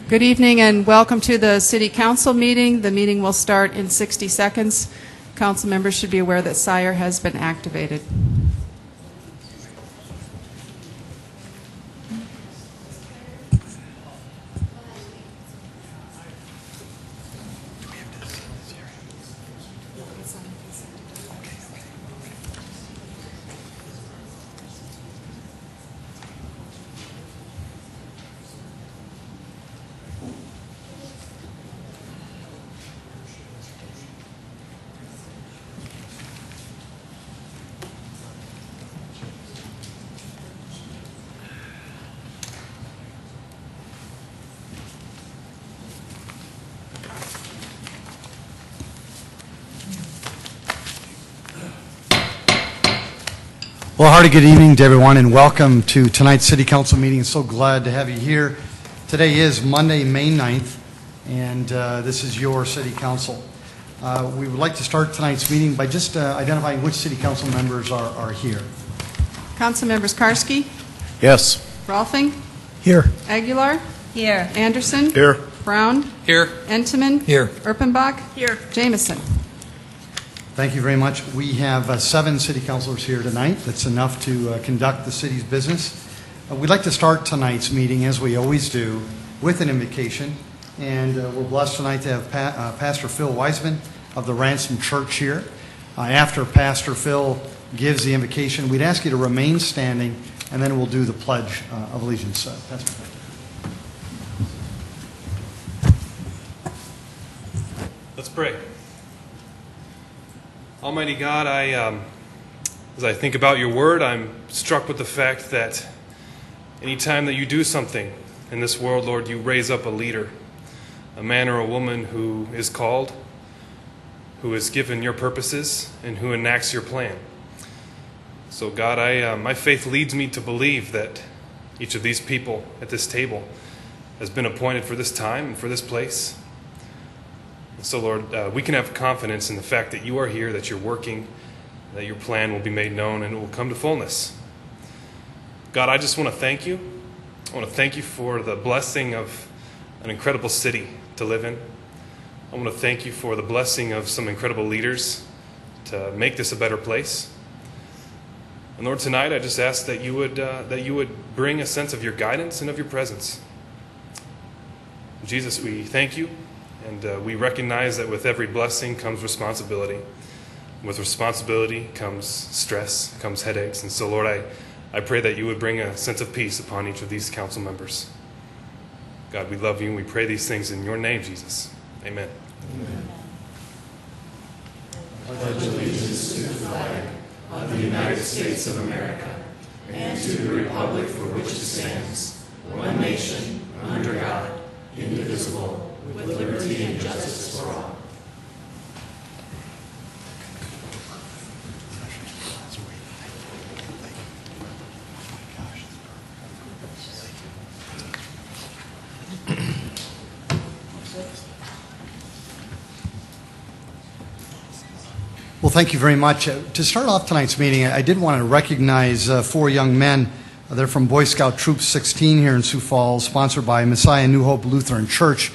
Good evening and welcome to the City Council meeting. The meeting will start in 60 seconds. Council members should be aware that SIRE has been activated. Well, hearty good evening to everyone and welcome to tonight's City Council meeting. So glad to have you here. Today is Monday, May 9th, and this is your City Council. We would like to start tonight's meeting by just identifying which City Council members are here. Council members Karski, Yes. Rolfing, Here. Aguilar, Here. Anderson, Here. Brown, Here. Entenmann, Here. Erpenbach, Here. Jameson. Thank you very much. We have 7 City Councilors here tonight. That's enough to conduct the city's business. We'd like to start tonight's meeting, as we always do, with an invocation. And we're blessed tonight to have Pastor Phil Wiseman of the Ransom Church here. After Pastor Phil gives the invocation, we'd ask you to remain standing, and then we'll do the Pledge of Allegiance. Pastor Phil. Let's pray. Almighty God, as I think about your word, I'm struck with the fact that anytime that you do something in this world, Lord, you raise up a leader, a man or a woman who is called, who is given your purposes, and who enacts your plan. So God, my faith leads me to believe that each of these people at this table has been appointed for this time and for this place. So, Lord, we can have confidence in the fact that you are here, that you're working, that your plan will be made known and it will come to fullness. God, I just want to thank you. I want to thank you for the blessing of an incredible city to live in. I want to thank you for the blessing of some incredible leaders to make this a better place. And Lord, tonight I just ask that you would bring a sense of your guidance and of your presence. Jesus, we thank you. And we recognize that with every blessing comes responsibility. With responsibility comes stress, comes headaches. And so, Lord, I pray that you would bring a sense of peace upon each of these council members. God, we love you and we pray these things in your name, Jesus. Amen. Amen. I pledge allegiance to the flag of the United States of America and to the republic for which it stands, one nation, under God, indivisible, with liberty and justice for all. Well, thank you very much. To start off tonight's meeting, I did want to recognize 4 young men. They're from Boy Scout Troop 16 here in Sioux Falls, sponsored by Messiah New Hope Lutheran Church.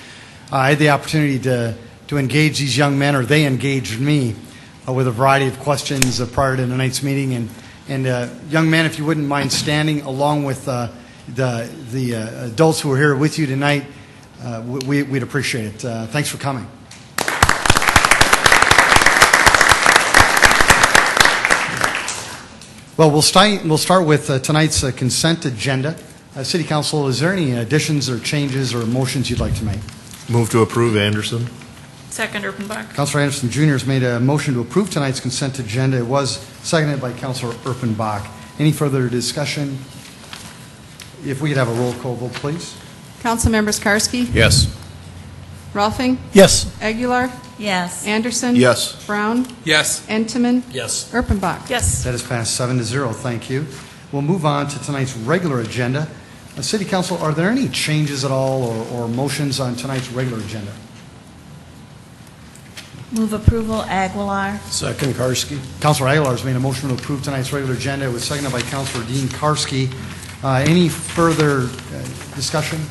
I had the opportunity to engage these young men, or they engaged me, with a variety of questions prior to tonight's meeting. And young men, if you wouldn't mind standing along with the adults who are here with you tonight, we'd appreciate it. Thanks for coming. Well, we'll start with tonight's consent agenda. City Council, is there any additions or changes or motions you'd like to make? Move to approve, Anderson. Second, Erpenbach. Councilor Anderson Jr. has made a motion to approve tonight's consent agenda. It was seconded by Councilor Erpenbach. Any further discussion? If we could have a roll call vote, please. Council members Karski, Yes. Rolfing, Yes. Aguilar, Yes. Anderson, Yes. Brown, Yes. Entenmann, Yes. Erpenbach. Yes. That is passed 7-0. Thank you. We'll move on to tonight's regular agenda. City Council, are there any changes at all or motions on tonight's regular agenda? Move approval, Aguilar. Second, Karski. Councilor Aguilar has made a motion to approve tonight's regular agenda. It was seconded by Councilor Dean Karski. Any further discussion?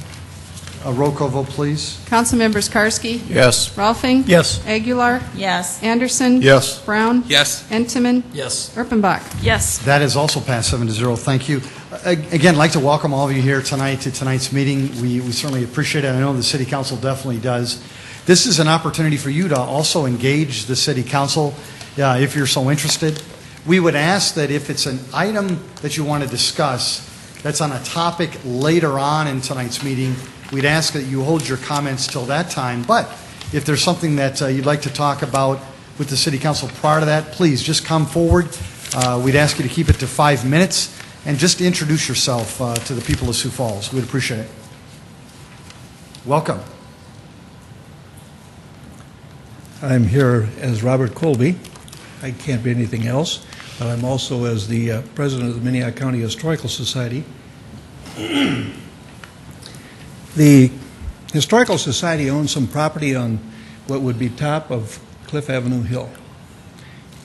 A roll call vote, please. Councilmembers Karski, Yes. Rolfing. Yes. Aguilar. Yes. Anderson. Yes. Brown. Yes. Entenmann. Yes. Erpenbach. Yes. That is also passed 7-0. Thank you. Again, I'd like to welcome all of you here tonight to tonight's meeting. We certainly appreciate it. I know the City Council definitely does. This is an opportunity for you to also engage the City Council if you're so interested. We would ask that if it's an item that you want to discuss that's on a topic later on in tonight's meeting, we'd ask that you hold your comments till that time. But if there's something that you'd like to talk about with the City Council prior to that, please just come forward. We'd ask you to keep it to 5 minutes and just introduce yourself to the people of Sioux Falls. We'd appreciate it. Welcome. I'm here as Robert Colby. I can't be anything else, but I'm also as the president of the Minnehaha County Historical Society. The Historical Society owns some property on what would be top of Cliff Avenue Hill.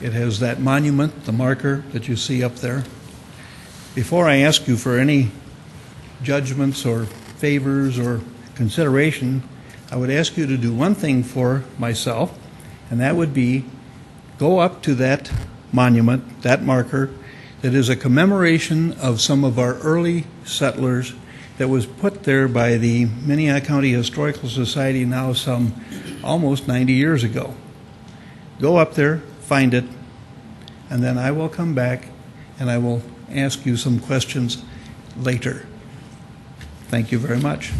It has that monument, the marker that you see up there. Before I ask you for any judgments or favors or consideration, I would ask you to do one thing for myself, and that would be go up to that monument, that marker, that is a commemoration of some of our early settlers that was put there by the Minnehaha County Historical Society now some almost 90 years ago. Go up there, find it, and then I will come back and I will ask you some questions later. Thank you very much.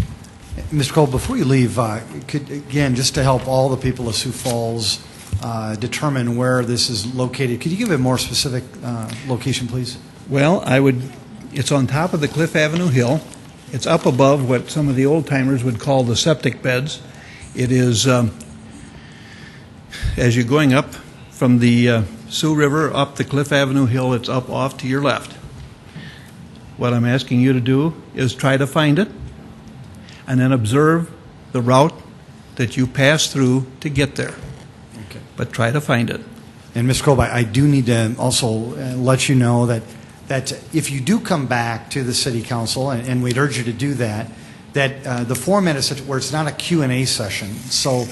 Mr. Cole, before you leave, could, again, just to help all the people of Sioux Falls determine where this is located, could you give a more specific location, please? Well, it's on top of the Cliff Avenue Hill. It's up above what some of the old-timers would call the septic beds. It is, as you're going up from the Sioux River up the Cliff Avenue Hill, it's up off to your left. What I'm asking you to do is try to find it and then observe the route that you pass through to get there. Okay. But try to find it. And Mr. Colby, I do need to also let you know that if you do come back to the City Council, and we'd urge you to do that, that the format is such where it's not a Q&A session. So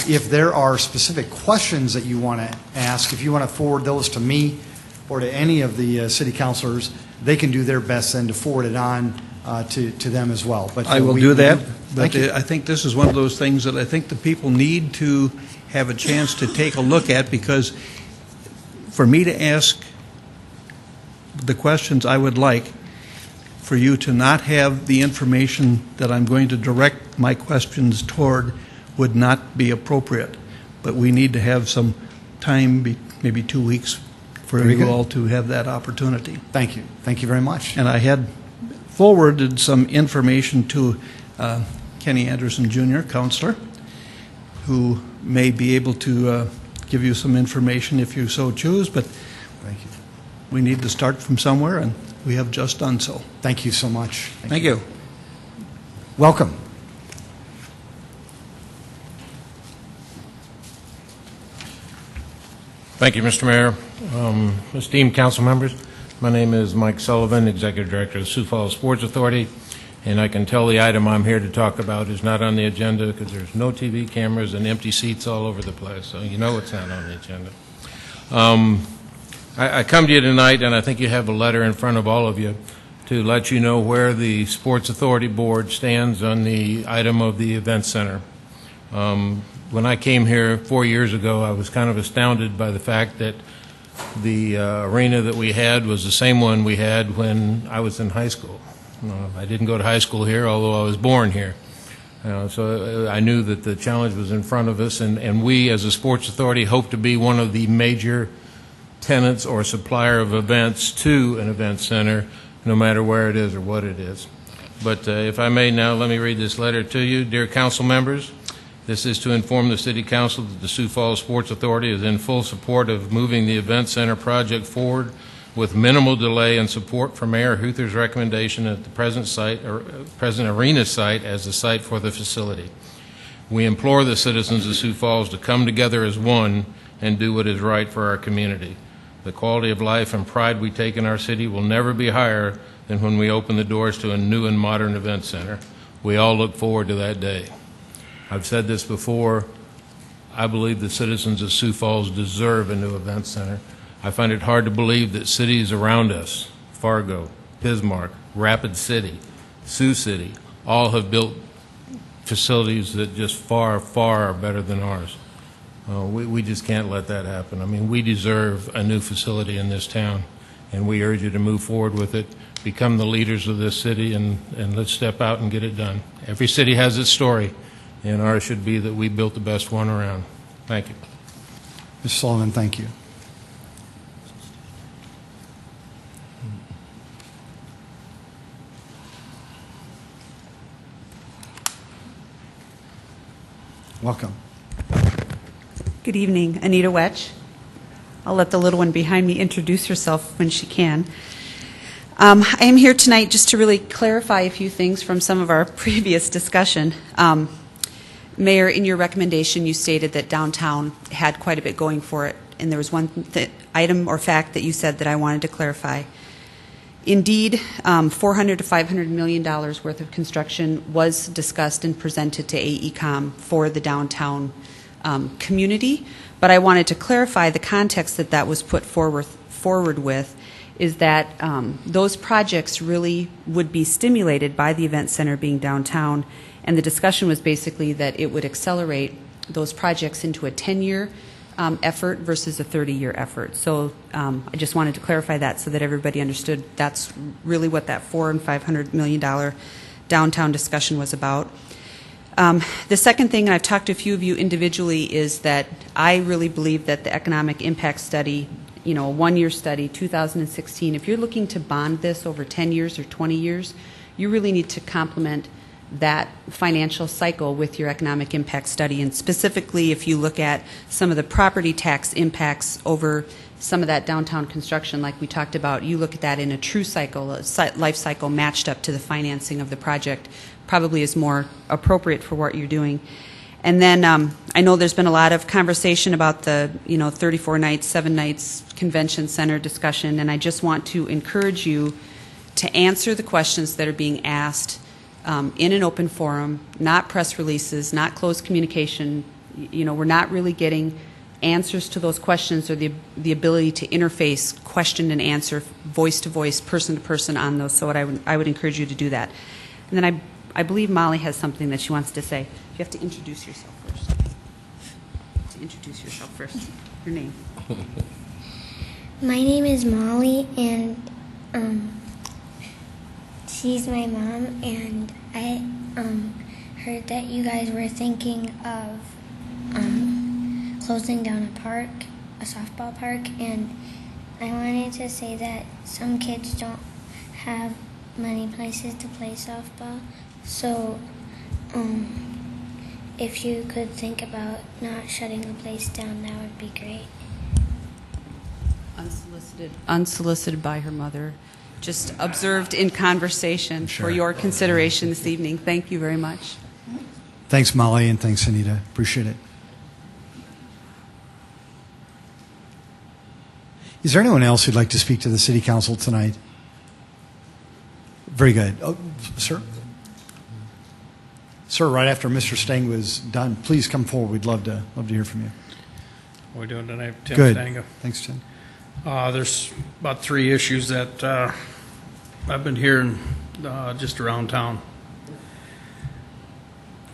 if there are specific questions that you want to ask, if you want to forward those to me or to any of the city councilors, they can do their best then to forward it on to them as well. But I will do that. Thank you. I think this is one of those things that I think the people need to have a chance to take a look at, because for me to ask the questions I would like, for you to not have the information that I'm going to direct my questions toward would not be appropriate. But we need to have some time, maybe 2 weeks, for Very you good. all to have that opportunity. Thank you. Thank you very much. And I had forwarded some information to Kenny Anderson Jr., counselor, who may be able to give you some information if you so choose, but Thank you. we need to start from somewhere, and we have just done so. Thank you so much. Thank you. Welcome. Thank you, Mr. Mayor. Esteemed council members, my name is Mike Sullivan, Executive Director of the Sioux Falls Sports Authority, and I can tell the item I'm here to talk about is not on the agenda because there's no TV cameras and empty seats all over the place, so you know it's not on the agenda. I come to you tonight, and I think you have a letter in front of all of you to let you know where the Sports Authority Board stands on the item of the event center. When I came here 4 years ago, I was kind of astounded by the fact that the arena that we had was the same one we had when I was in high school. I didn't go to high school here, although I was born here. So I knew that the challenge was in front of us, and we as a sports authority hope to be one of the major tenants or supplier of events to an event center, no matter where it is or what it is. But if I may now, let me read this letter to you. Dear council members, this is to inform the City Council that the Sioux Falls Sports Authority is in full support of moving the Event Center project forward with minimal delay and support for Mayor Huther's recommendation at the present arena site as the site for the facility. We implore the citizens of Sioux Falls to come together as one and do what is right for our community. The quality of life and pride we take in our city will never be higher than when we open the doors to a new and modern event center. We all look forward to that day. I've said this before. I believe the citizens of Sioux Falls deserve a new event center. I find it hard to believe that cities around us, Fargo, Bismarck, Rapid City, Sioux City, all have built facilities that just far, far are better than ours. We just can't let that happen. I mean, we deserve a new facility in this town, and we urge you to move forward with it, become the leaders of this city, and let's step out and get it done. Every city has its story, and ours should be that we built the best one around. Thank you. Mr. Sullivan, thank you. Welcome. Good evening, Anita Wetch. I'll let the little one behind me introduce herself when she can. I am here tonight just to really clarify a few things from some of our previous discussion. Mayor, in your recommendation, you stated that downtown had quite a bit going for it, and there was one item or fact that you said that I wanted to clarify. Indeed, $400 to $500 million worth of construction was discussed and presented to AECOM for the downtown community, but I wanted to clarify the context that was put forward with is that those projects really would be stimulated by the event center being downtown, and the discussion was basically that it would accelerate those projects into a 10-year effort versus a 30-year effort. So I just wanted to clarify that so that everybody understood that's really what that $400 and $500 million downtown discussion was about. The second thing, and I've talked to a few of you individually, is that I really believe that the economic impact study, a one-year study, 2016, if you're looking to bond this over 10 years or 20 years, you really need to complement that financial cycle with your economic impact study. And specifically, if you look at some of the property tax impacts over some of that downtown construction, like we talked about, you look at that in a true cycle, a life cycle matched up to the financing of the project, probably is more appropriate for what you're doing. And then I know there's been a lot of conversation about the 34 nights, 7 nights convention center discussion, and I just want to encourage you to answer the questions that are being asked in an open forum, not press releases, not closed communication. We're not really getting answers to those questions or the ability to interface question and answer, voice to voice, person to person on those. So I would encourage you to do that. And then I believe Molly has something that she wants to say. You have to introduce yourself first. Your name. My name is Molly, and she's my mom, and I heard that you guys were thinking of closing down a softball park, and I wanted to say that some kids don't have many places to play softball, so if you could think about not shutting the place down, that would be great. Unsolicited by her mother, just observed in conversation for your consideration this evening. Thank you very much. Thanks, Molly, and thanks, Anita. Appreciate it. Is there anyone else who'd like to speak to the City Council tonight? Very good. Oh, sir? Sir, right after Mr. Stang was done, please come forward. We'd love to hear from you. What are we doing tonight? Tim Good. Stanga. Thanks, Tim. There's about 3 issues that I've been hearing just around town.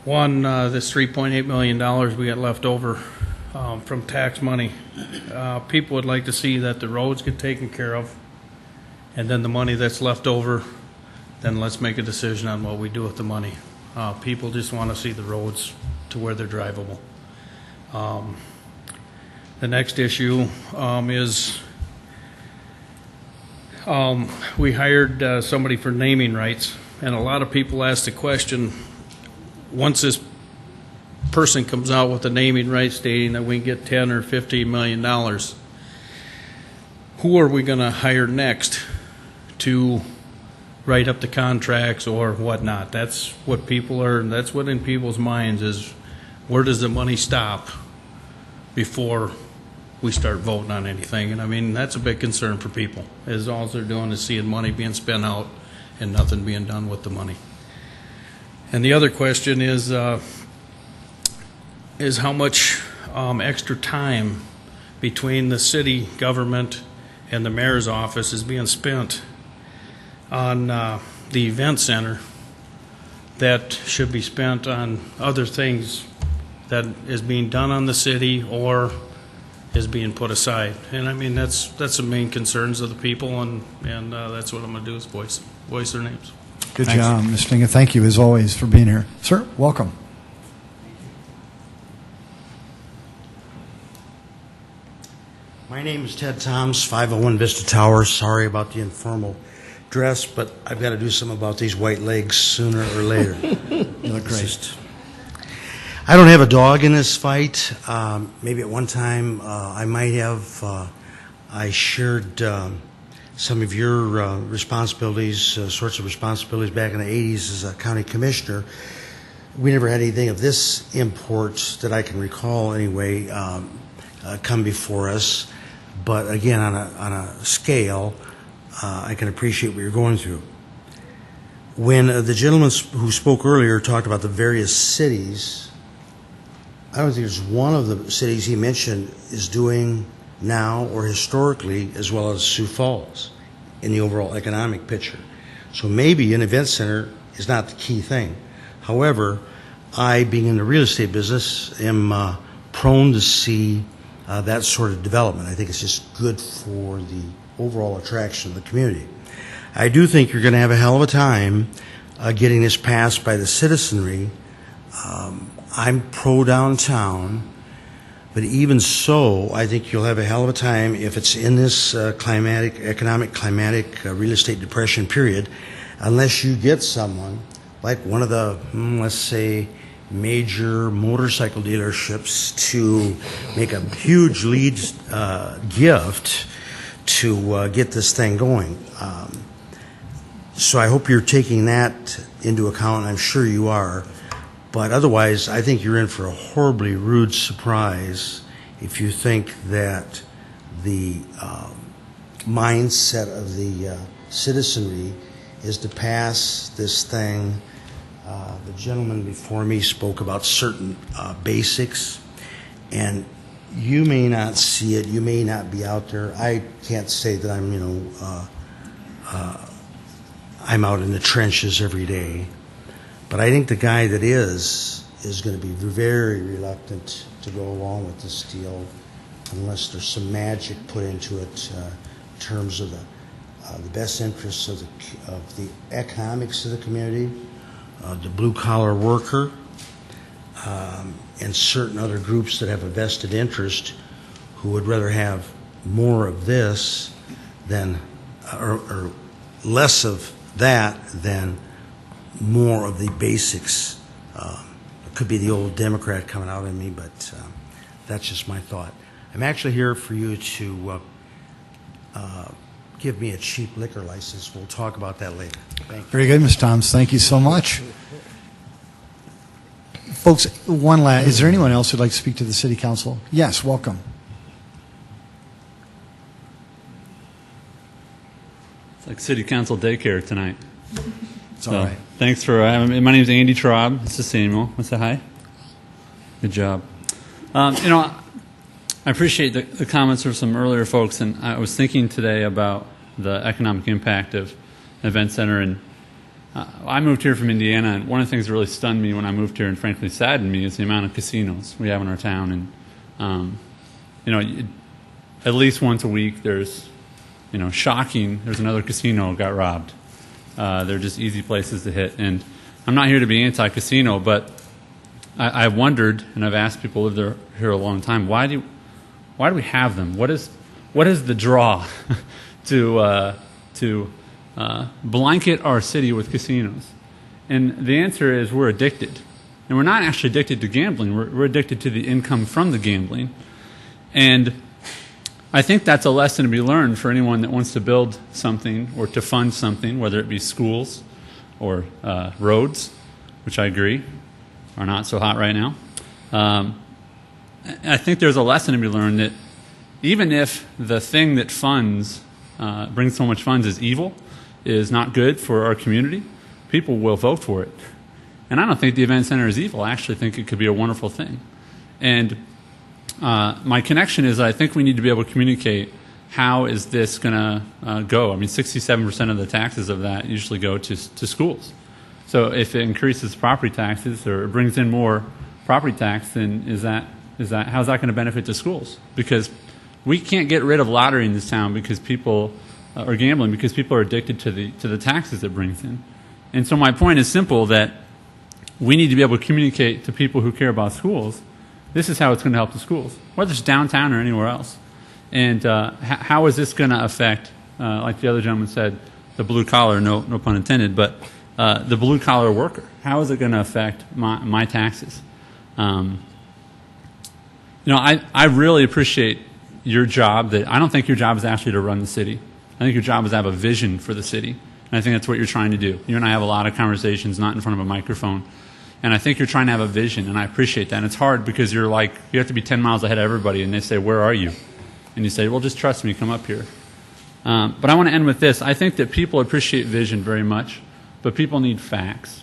One, this $3.8 million we got left over from tax money. People would like to see that the roads get taken care of, and then the money that's left over, then let's make a decision on what we do with the money. People just want to see the roads to where they're drivable. The next issue is we hired somebody for naming rights, and a lot of people ask the question, once this person comes out with a naming rights stating that we can get $10 or $15 million, who are we going to hire next to write up the contracts or whatnot? That's what that's what in people's minds is, where does the money stop before we start voting on anything? And I mean, that's a big concern for people, is all they're doing is seeing money being spent out and nothing being done with the money. And the other question is how much extra time between the city government and the mayor's office is being spent on the event center that should be spent on other things that is being done on the city or is being put aside. And I mean, that's the main concerns of the people, and that's what I'm going to do is voice their names. Good job, Mr. Tinga. Thank you, as always, for being here. Sir, welcome. My name is Ted Toms, 501 Vista Towers. Sorry about the informal dress, but I've got to do something about these white legs sooner or later. You look great. I don't have a dog in this fight. Maybe at one time I might have. I shared some of your responsibilities, sorts of responsibilities back in the 80s as a county commissioner. We never had anything of this import that I can recall anyway come before us. But again, on a scale, I can appreciate what you're going through. When the gentleman who spoke earlier talked about the various cities, I don't think there's one of the cities he mentioned is doing now or historically as well as Sioux Falls in the overall economic picture. So maybe an event center is not the key thing. However, I, being in the real estate business, am prone to see that sort of development. I think it's just good for the overall attraction of the community. I do think you're going to have a hell of a time getting this passed by the citizenry. I'm pro downtown, but even so, I think you'll have a hell of a time if it's in this economic climatic real estate depression period, unless you get someone like one of the, let's say, major motorcycle dealerships to make a huge lead gift to get this thing going. So I hope you're taking that into account. I'm sure you are. But otherwise, I think you're in for a horribly rude surprise if you think that the mindset of the citizenry is to pass this thing. The gentleman before me spoke about certain basics, and you may not see it, you may not be out there. I can't say that I'm, I'm out in the trenches every day. But I think the guy that is going to be very reluctant to go along with this deal unless there's some magic put into it in terms of the best interests of the economics of the community, the blue-collar worker, and certain other groups that have a vested interest who would rather have more of this than, or less of that than more of the basics. It could be the old Democrat coming out in me, but that's just my thought. I'm actually here for you to give me a cheap liquor license. We'll talk about that later. Thank you. Very good, Ms. Toms. Thank you so much. Folks, is there anyone else who'd like to speak to the City Council? Yes, welcome. It's like City Council daycare tonight. It's all right. Thanks for, my name is Andy Traub. This is Samuel. Want to say hi? Good job. I appreciate the comments of some earlier folks, and I was thinking today about the economic impact of an event center. And I moved here from Indiana, and one of the things that really stunned me when I moved here and frankly saddened me is the amount of casinos we have in our town. And, at least once a week there's, shocking, there's another casino got robbed. They're just easy places to hit. And I'm not here to be anti-casino, but I wondered, and I've asked people who live here a long time, why do we have them? What is the draw to blanket our city with casinos? And the answer is we're addicted. And we're not actually addicted to gambling. We're addicted to the income from the gambling. And I think that's a lesson to be learned for anyone that wants to build something or to fund something, whether it be schools or roads, which I agree are not so hot right now. I think there's a lesson to be learned that even if the thing that funds, brings so much funds is evil, is not good for our community, people will vote for it. And I don't think the event center is evil. I actually think it could be a wonderful thing. And my connection is I think we need to be able to communicate how is this going to go. I mean, 67% of the taxes of that usually go to schools. So if it increases property taxes or it brings in more property tax, then how's that going to benefit the schools? Because we can't get rid of lottery in this town because people are gambling, because people are addicted to the taxes it brings in. And so my point is simple, that we need to be able to communicate to people who care about schools, this is how it's going to help the schools, whether it's downtown or anywhere else. And how is this going to affect, like the other gentleman said, the blue collar, no pun intended, but the blue collar worker? How is it going to affect my taxes? I really appreciate your job. That I don't think your job is actually to run the city. I think your job is to have a vision for the city. And I think that's what you're trying to do. You and I have a lot of conversations, not in front of a microphone. And I think you're trying to have a vision, and I appreciate that. And it's hard because you have to be 10 miles ahead of everybody, and they say, where are you? And you say, well, just trust me, come up here. But I want to end with this. I think that people appreciate vision very much, but people need facts.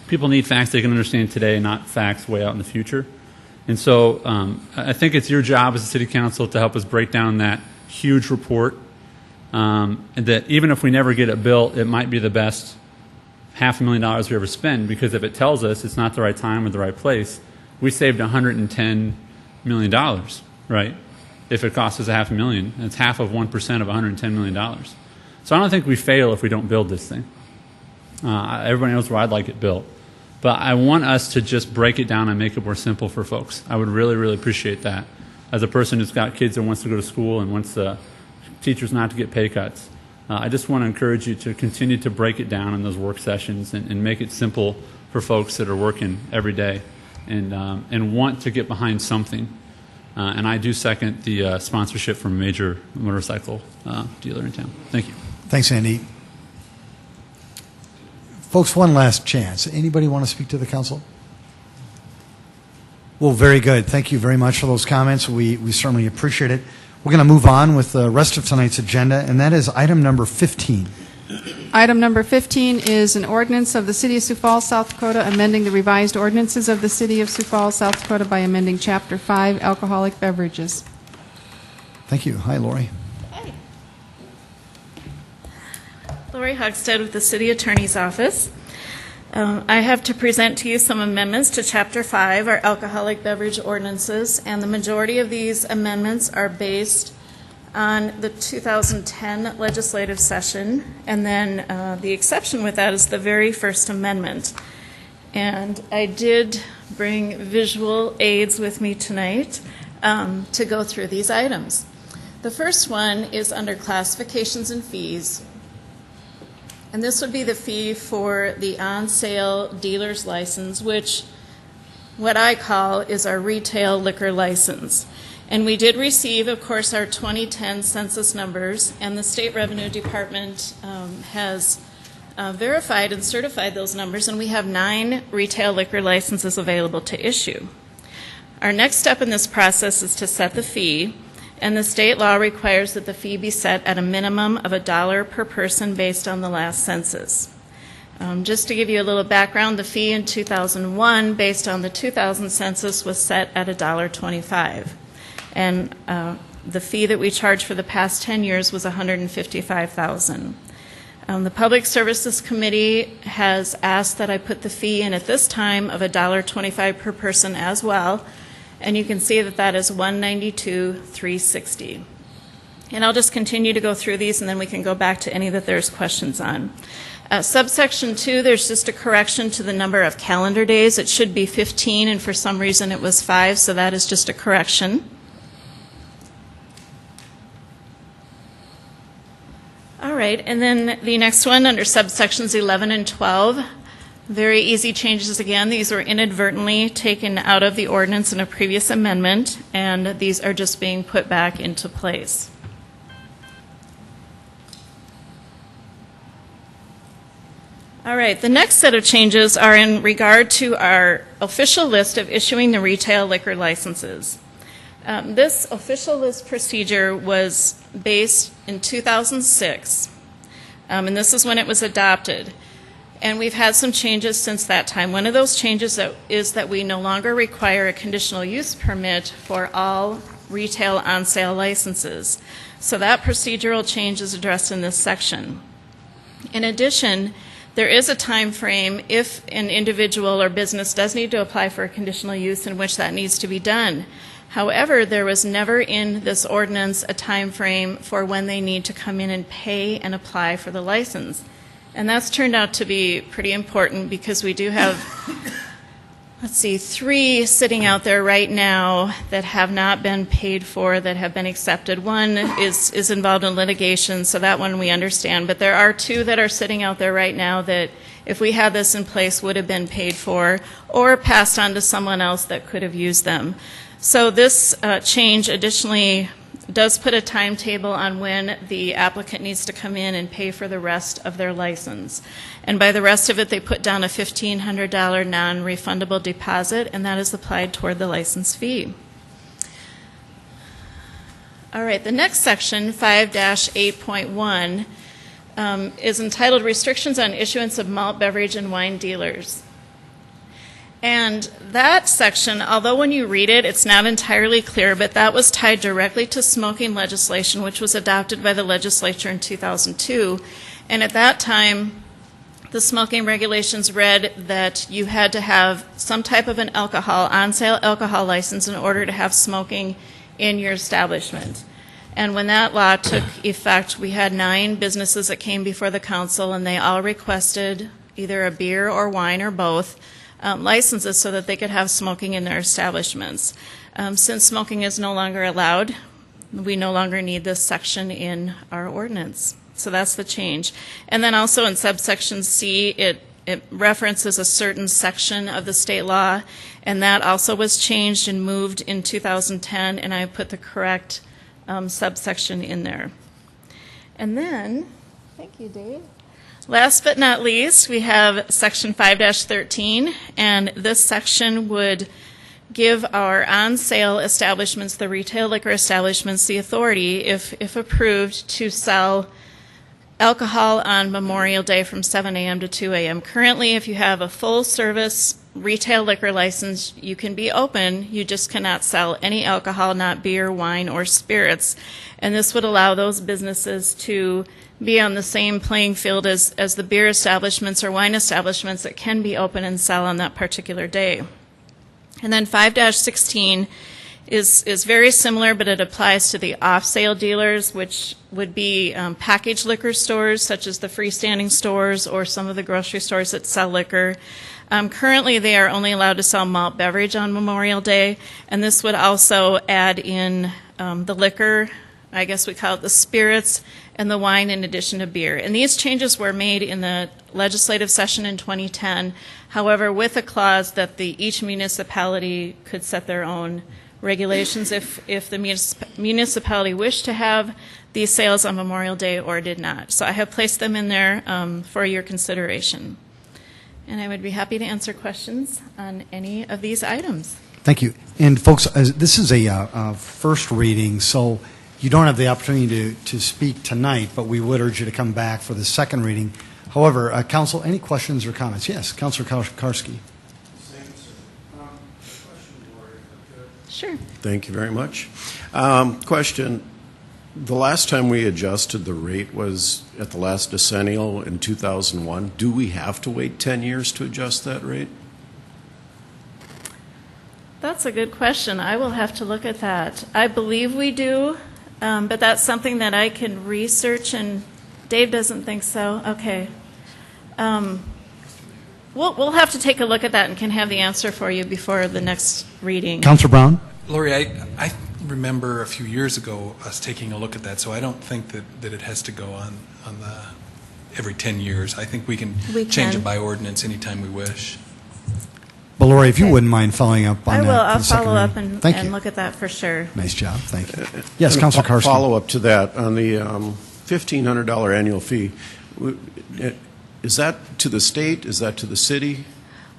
People need facts they can understand today, not facts way out in the future. And so I think it's your job as a city council to help us break down that huge report, and that even if we never get it built, it might be the best $500,000 we ever spend, because if it tells us it's not the right time or the right place, we saved $110 million, right? If it costs us $500,000, it's half of 1% of $110 million. So I don't think we fail if we don't build this thing. Everybody knows where I'd like it built. But I want us to just break it down and make it more simple for folks. I would really, really appreciate that. As a person who's got kids that wants to go to school and wants teachers not to get pay cuts, I just want to encourage you to continue to break it down in those work sessions and make it simple for folks that are working every day and want to get behind something. And I do second the sponsorship from a major motorcycle dealer in town. Thank you. Thanks, Andy. Folks, one last chance. Anybody want to speak to the council? Well, very good. Thank you very much for those comments. We certainly appreciate it. We're going to move on with the rest of tonight's agenda, and that is item number 15. Item number 15 is an ordinance of the City of Sioux Falls, South Dakota, amending the revised ordinances of the City of Sioux Falls, South Dakota by amending Chapter 5, alcoholic beverages. Thank you. Hi, Lori. Hi. Lori Hogstead with the City Attorney's Office. I have to present to you some amendments to Chapter 5, our alcoholic beverage ordinances, and the majority of these amendments are based on the 2010 legislative session, and then the exception with that is the very first amendment. And I did bring visual aids with me tonight to go through these items. The first one is under classifications and fees. And this would be the fee for the on-sale dealer's license, which what I call is our retail liquor license. And we did receive, of course, our 2010 census numbers, and the State Revenue Department has verified and certified those numbers, and we have 9 retail liquor licenses available to issue. Our next step in this process is to set the fee. And the state law requires that the fee be set at a minimum of $1 per person based on the last census. Just to give you a little background, the fee in 2001 based on the 2000 census was set at $1.25. And the fee that we charged for the past 10 years was $155,000. The Public Services Committee has asked that I put the fee in at this time of $1.25 per person as well. And you can see that that is $192,360. And I'll just continue to go through these, and then we can go back to any that there's questions on. Subsection 2, there's just a correction to the number of calendar days. It should be 15, and for some reason it was 5, so that is just a correction. All right, and then the next one under subsections 11 and 12. Very easy changes again. These were inadvertently taken out of the ordinance in a previous amendment, and these are just being put back into place. All right, the next set of changes are in regard to our official list of issuing the retail liquor licenses. This official list procedure was based in 2006, and this is when it was adopted. And we've had some changes since that time. One of those changes is that we no longer require a conditional use permit for all retail on-sale licenses. So that procedural change is addressed in this section. In addition, there is a time frame if an individual or business does need to apply for a conditional use in which that needs to be done. However, there was never in this ordinance a time frame for when they need to come in and pay and apply for the license. And that's turned out to be pretty important because we do have, 3 sitting out there right now that have not been paid for, that have been accepted. One is involved in litigation, so that one we understand. But there are 2 that are sitting out there right now that, if we had this in place, would have been paid for or passed on to someone else that could have used them. So this change additionally does put a timetable on when the applicant needs to come in and pay for the rest of their license. And by the rest of it, they put down a $1,500 non-refundable deposit, and that is applied toward the license fee. All right, the next section, 5-8.1, is entitled Restrictions on Issuance of Malt Beverage and Wine Dealers. And that section, although when you read it, it's not entirely clear, but that was tied directly to smoking legislation, which was adopted by the legislature in 2002. And at that time, the smoking regulations read that you had to have some type of an on-sale alcohol license in order to have smoking in your establishment. And when that law took effect, we had 9 businesses that came before the council, and they all requested either a beer or wine or both licenses so that they could have smoking in their establishments. Since smoking is no longer allowed, we no longer need this section in our ordinance. So that's the change. And then also in subsection C, it references a certain section of the state law, and that also was changed and moved in 2010, and I put the correct subsection in there. And then, thank you, Dave. Last but not least, we have section 5-13, and this section would give our on-sale establishments, the retail liquor establishments, the authority, if approved, to sell alcohol on Memorial Day from 7 a.m. to 2 a.m. Currently, if you have a full-service retail liquor license, you can be open. You just cannot sell any alcohol, not beer, wine, or spirits. And this would allow those businesses to be on the same playing field as the beer establishments or wine establishments that can be open and sell on that particular day. And then 5-16 is very similar, but it applies to the off-sale dealers, which would be packaged liquor stores, such as the freestanding stores or some of the grocery stores that sell liquor. Currently, they are only allowed to sell malt beverage on Memorial Day, and this would also add in the liquor, I guess we call it the spirits, and the wine in addition to beer. And these changes were made in the legislative session in 2010, however, with a clause that each municipality could set their own regulations if the municipality wished to have these sales on Memorial Day or did not. So I have placed them in there for your consideration. And I would be happy to answer questions on any of these items. Thank you. And folks, this is a first reading, so you don't have the opportunity to speak tonight, but we would urge you to come back for the second reading. However, Council, any questions or comments? Yes, Councilor Karski. Sure. Thank you very much. Question. The last time we adjusted the rate was at the last decennial in 2001. Do we have to wait 10 years to adjust that rate? That's a good question. I will have to look at that. I believe we do, but that's something that I can research, and Dave doesn't think so. Okay. We'll have to take a look at that and can have the answer for you before the next reading. Councilor Brown? Lori, I remember a few years ago us taking a look at that, so I don't think that it has to go on the every 10 years. I think we can change it by ordinance anytime we wish. Well, Lori, if you wouldn't mind following up on that. I will. I'll for the second follow up reading. and look at that for sure. Nice job. Thank you. Yes, Councilor Karski. Follow up to that on the $1,500 annual fee. Is that to the state? Is that to the city?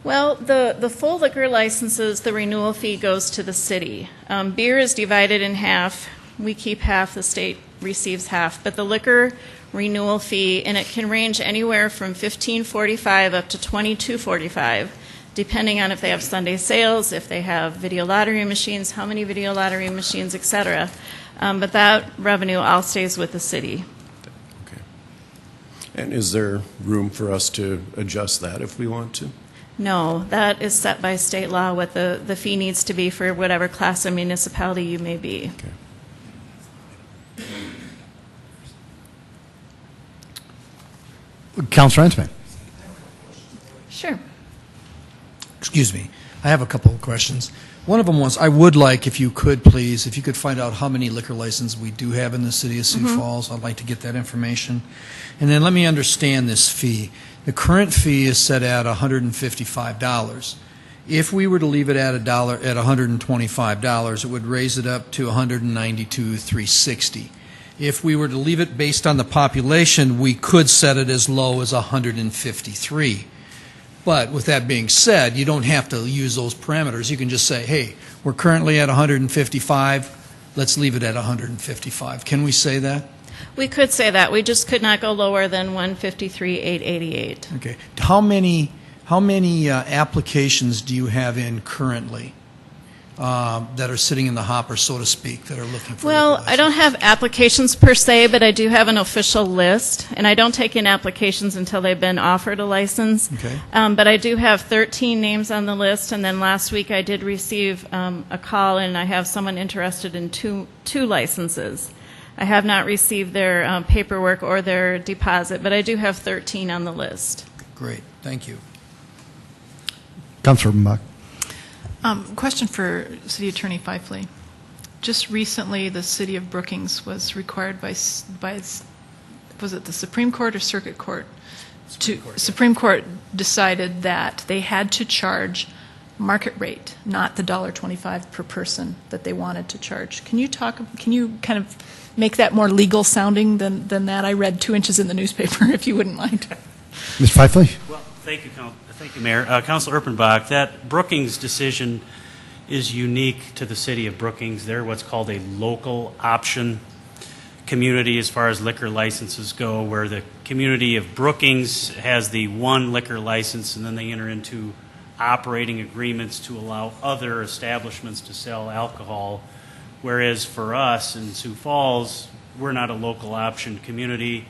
Well, the full liquor licenses, the renewal fee goes to the city. Beer is divided in half. We keep half, the state receives half. But the liquor renewal fee, and it can range anywhere from $15.45 up to $22.45, depending on if they have Sunday sales, if they have video lottery machines, how many video lottery machines, etc. But that revenue all stays with the city. Okay. And is there room for us to adjust that if we want to? No, that is set by state law, what the fee needs to be for whatever class of municipality you may be. Okay. Councilor Entman. Sure. Excuse me. I have a couple of questions. One of them was, I would like, if you could please, if you could find out how many liquor licenses we do have in the city of Sioux Falls. I'd like to get that information. And then let me understand this fee. The current fee is set at $155. If we were to leave it at $125, it would raise it up to $192,360. If we were to leave it based on the population, we could set it as low as $153. But with that being said, you don't have to use those parameters. You can just say, hey, we're currently at 155. Let's leave it at 155. Can we say that? We could say that. We just could not go lower than $153,888. Okay. How many applications do you have in currently that are sitting in the hopper, so to speak, that are looking for? Well, I don't have applications per se, but I do have an official list, and I don't take in applications until they've been offered a license. Okay. But I do have 13 names on the list, and then last week I did receive a call, and I have someone interested in two licenses. I have not received their paperwork or their deposit, but I do have 13 on the list. Great. Thank you. Councilor Buck. Question for City Attorney Fifley. Just recently, the city of Brookings was required by was it the Supreme Court or Circuit Court? Supreme Court decided that they had to charge market rate, not the $1.25 per person that they wanted to charge. Can you kind of make that more legal sounding than that? I read 2 inches in the newspaper, if you wouldn't mind. Mr. Fifley? Well, thank you, Mayor. Councilor Erpenbach, that Brookings decision is unique to the city of Brookings. They're what's called a local option community as far as liquor licenses go, where the community of Brookings has the one liquor license, and then they enter into operating agreements to allow other establishments to sell alcohol. Whereas for us in Sioux Falls, we're not a local option community.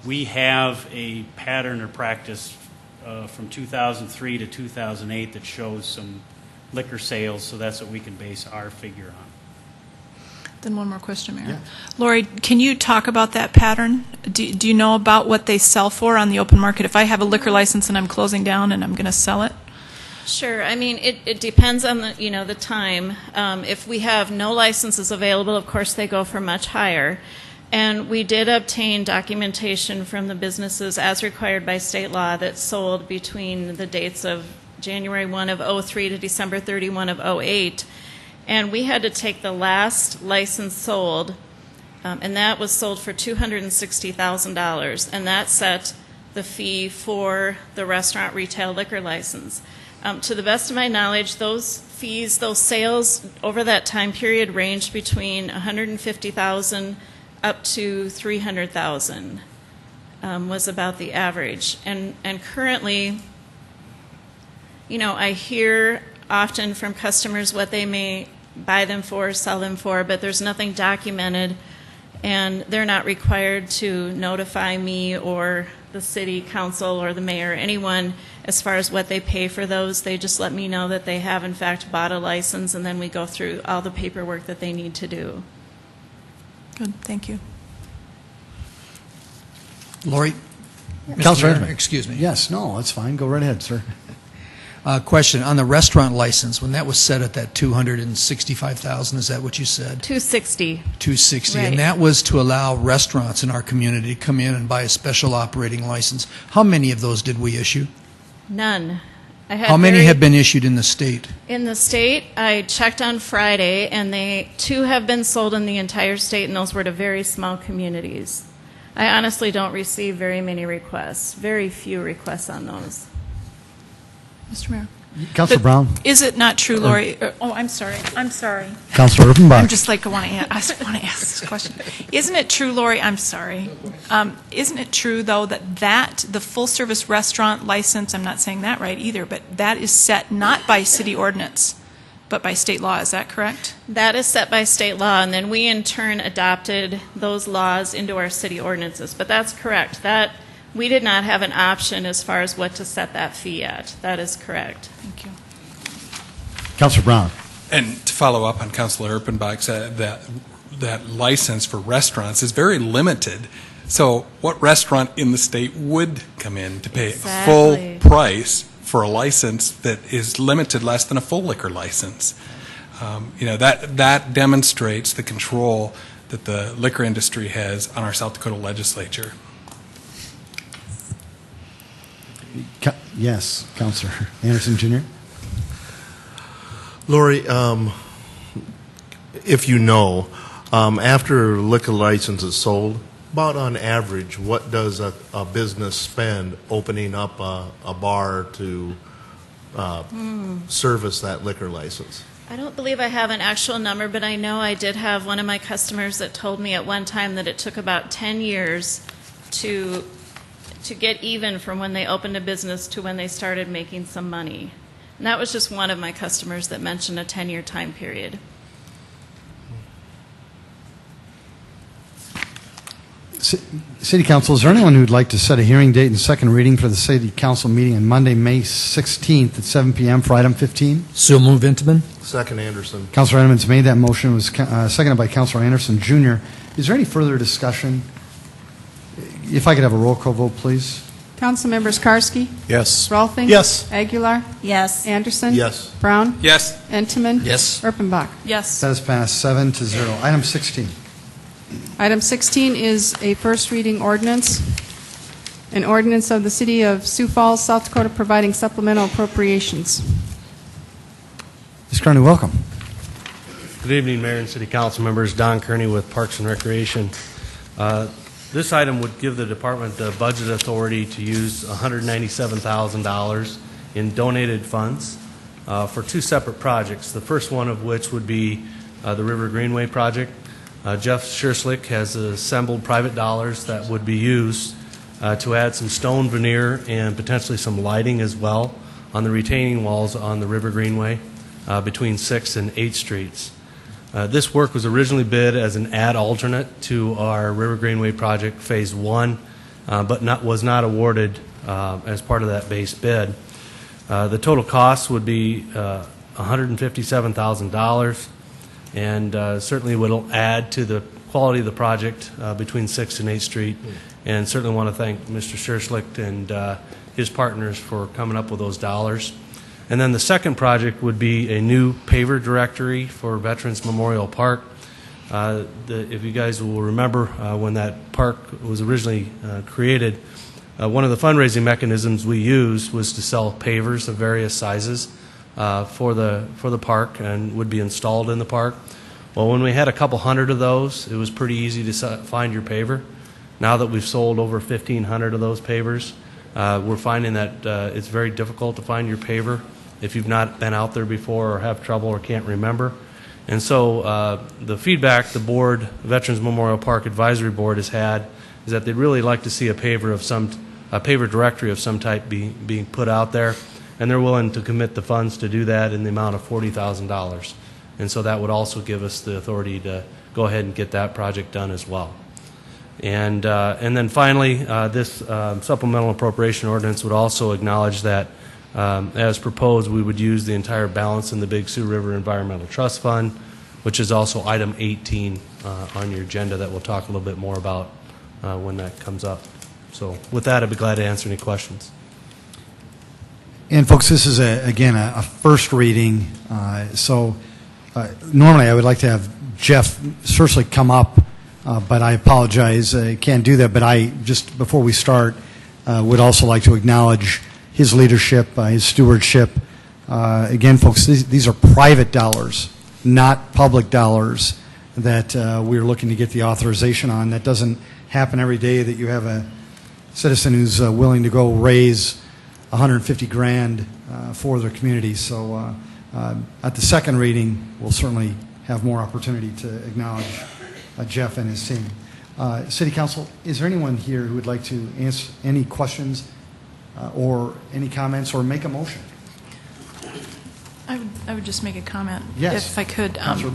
We have a pattern or practice from 2003 to 2008 that shows some liquor sales, so that's what we can base our figure on. Then one more question, Mayor. Yeah. Lori, can you talk about that pattern? Do you know about what they sell for on the open market? If I have a liquor license and I'm closing down and I'm going to sell it? Sure. I mean, it depends on the time. If we have no licenses available, of course, they go for much higher. And we did obtain documentation from the businesses as required by state law that sold between the dates of January 1 of 03 to December 31 of 08. And we had to take the last license sold, and that was sold for $260,000. And that set the fee for the restaurant retail liquor license. To the best of my knowledge, those fees, those sales over that time period ranged between $150,000 up to $300,000 was about the average. And currently, I hear often from customers what they may buy them for, sell them for, but there's nothing documented, and they're not required to notify me or the city council or the mayor or anyone as far as what they pay for those. They just let me know that they have in fact bought a license, and then we go through all the paperwork that they need to do. Good, thank you. Lori? Councilor Mayor, Entman. excuse me. Yes, no, that's fine. Go right ahead, sir. Question, on the restaurant license, when that was set at that $265,000, is that what you said? $260,000. $260,000, Right. and that was to allow restaurants in our community to come in and buy a special operating license. How many of those did we issue? None. How many have been issued in the state? In the state, I checked on Friday, and 2 have been sold in the entire state, and those were to very small communities. I honestly don't receive very many requests, very few requests on those. Mr. Mayor. Councilor Brown. Is it not true, Lori? I'm sorry. Councilor Urbanbach. I'm just like, I want to ask this question. Isn't it true, Lori? I'm sorry. Isn't it true, though, that the full-service restaurant license, I'm not saying that right either, but that is set not by city ordinance, but by state law. Is that correct? That is set by state law, and then we in turn adopted those laws into our city ordinances. But that's correct. That we did not have an option as far as what to set that fee at. That is correct. Thank you. Councilor Brown. And to follow up on Councilor Erpenbach's, that license for restaurants is very limited. So what restaurant in the state would come in to pay full price for a license that is limited less than a full liquor license? That demonstrates the control that the liquor industry has on our South Dakota legislature. Yes, Councilor Anderson Jr. Lori, if you know, after a liquor license is sold, about on average, what does a business spend opening up a bar to service that liquor license? I don't believe I have an actual number, but I know I did have one of my customers that told me at one time that it took about 10 years to get even from when they opened a business to when they started making some money. And that was just one of my customers that mentioned a 10-year time period. City Council, is there anyone who would like to set a hearing date and second reading for the City Council meeting on Monday, May 16th at 7 p.m. for item 15? So move, Intamin. Second, Anderson. Councilor Edmonds made that motion. It was seconded by Councilor Anderson Jr. Is there any further discussion? If I could have a roll call vote, please. Councilmembers Karski? Yes. Rolfing? Yes. Aguilar? Yes. Anderson? Yes. Brown? Yes. Entenmann? Yes. Erpenbach? Yes. That is passed 7-0. Item 16. Item 16 is a first reading ordinance, an ordinance of the City of Sioux Falls, South Dakota, providing supplemental appropriations. Ms. Kearney, welcome. Good evening, Mayor and City Council members. Don Kearney with Parks and Recreation. This item would give the department the budget authority to use $197,000 in donated funds for two separate projects. The first one of which would be the River Greenway project. Jeff Schurslick has assembled private dollars that would be used to add some stone veneer and potentially some lighting as well on the retaining walls on the River Greenway between 6th and 8th Streets. This work was originally bid as an add alternate to our River Greenway project Phase 1, but was not awarded as part of that base bid. The total cost would be $157,000, and certainly will add to the quality of the project between 6th and 8th Street. And certainly want to thank Mr. Schurslick and his partners for coming up with those dollars. And then the second project would be a new paver directory for Veterans Memorial Park. If you guys will remember, when that park was originally created, one of the fundraising mechanisms we used was to sell pavers of various sizes for the park and would be installed in the park. Well, when we had a couple hundred of those, it was pretty easy to find your paver. Now that we've sold over 1,500 of those pavers, we're finding that it's very difficult to find your paver if you've not been out there before or have trouble or can't remember. And so the feedback the board, Veterans Memorial Park Advisory Board, has had is that they'd really like to see a paver directory of some type being put out there, and they're willing to commit the funds to do that in the amount of $40,000. And so that would also give us the authority to go ahead and get that project done as well. And then finally, this supplemental appropriation ordinance would also acknowledge that, as proposed, we would use the entire balance in the Big Sioux River Environmental Trust Fund, which is also item 18 on your agenda that we'll talk a little bit more about when that comes up. So with that, I'd be glad to answer any questions. And folks, this is, again, a first reading. Normally I would like to have Jeff Schurslick come up, but I apologize, I can't do that. But I, just before we start, would also like to acknowledge his leadership, his stewardship. Again, folks, these are private dollars, not public dollars that we're looking to get the authorization on. That doesn't happen every day, that you have a citizen who's willing to go raise $150,000 for their community. So at the second reading, we'll certainly have more opportunity to acknowledge Jeff and his team. City Council, is there anyone here who would like to answer any questions or any comments or make a motion? I would just make a comment, Yes. if I could. Councilor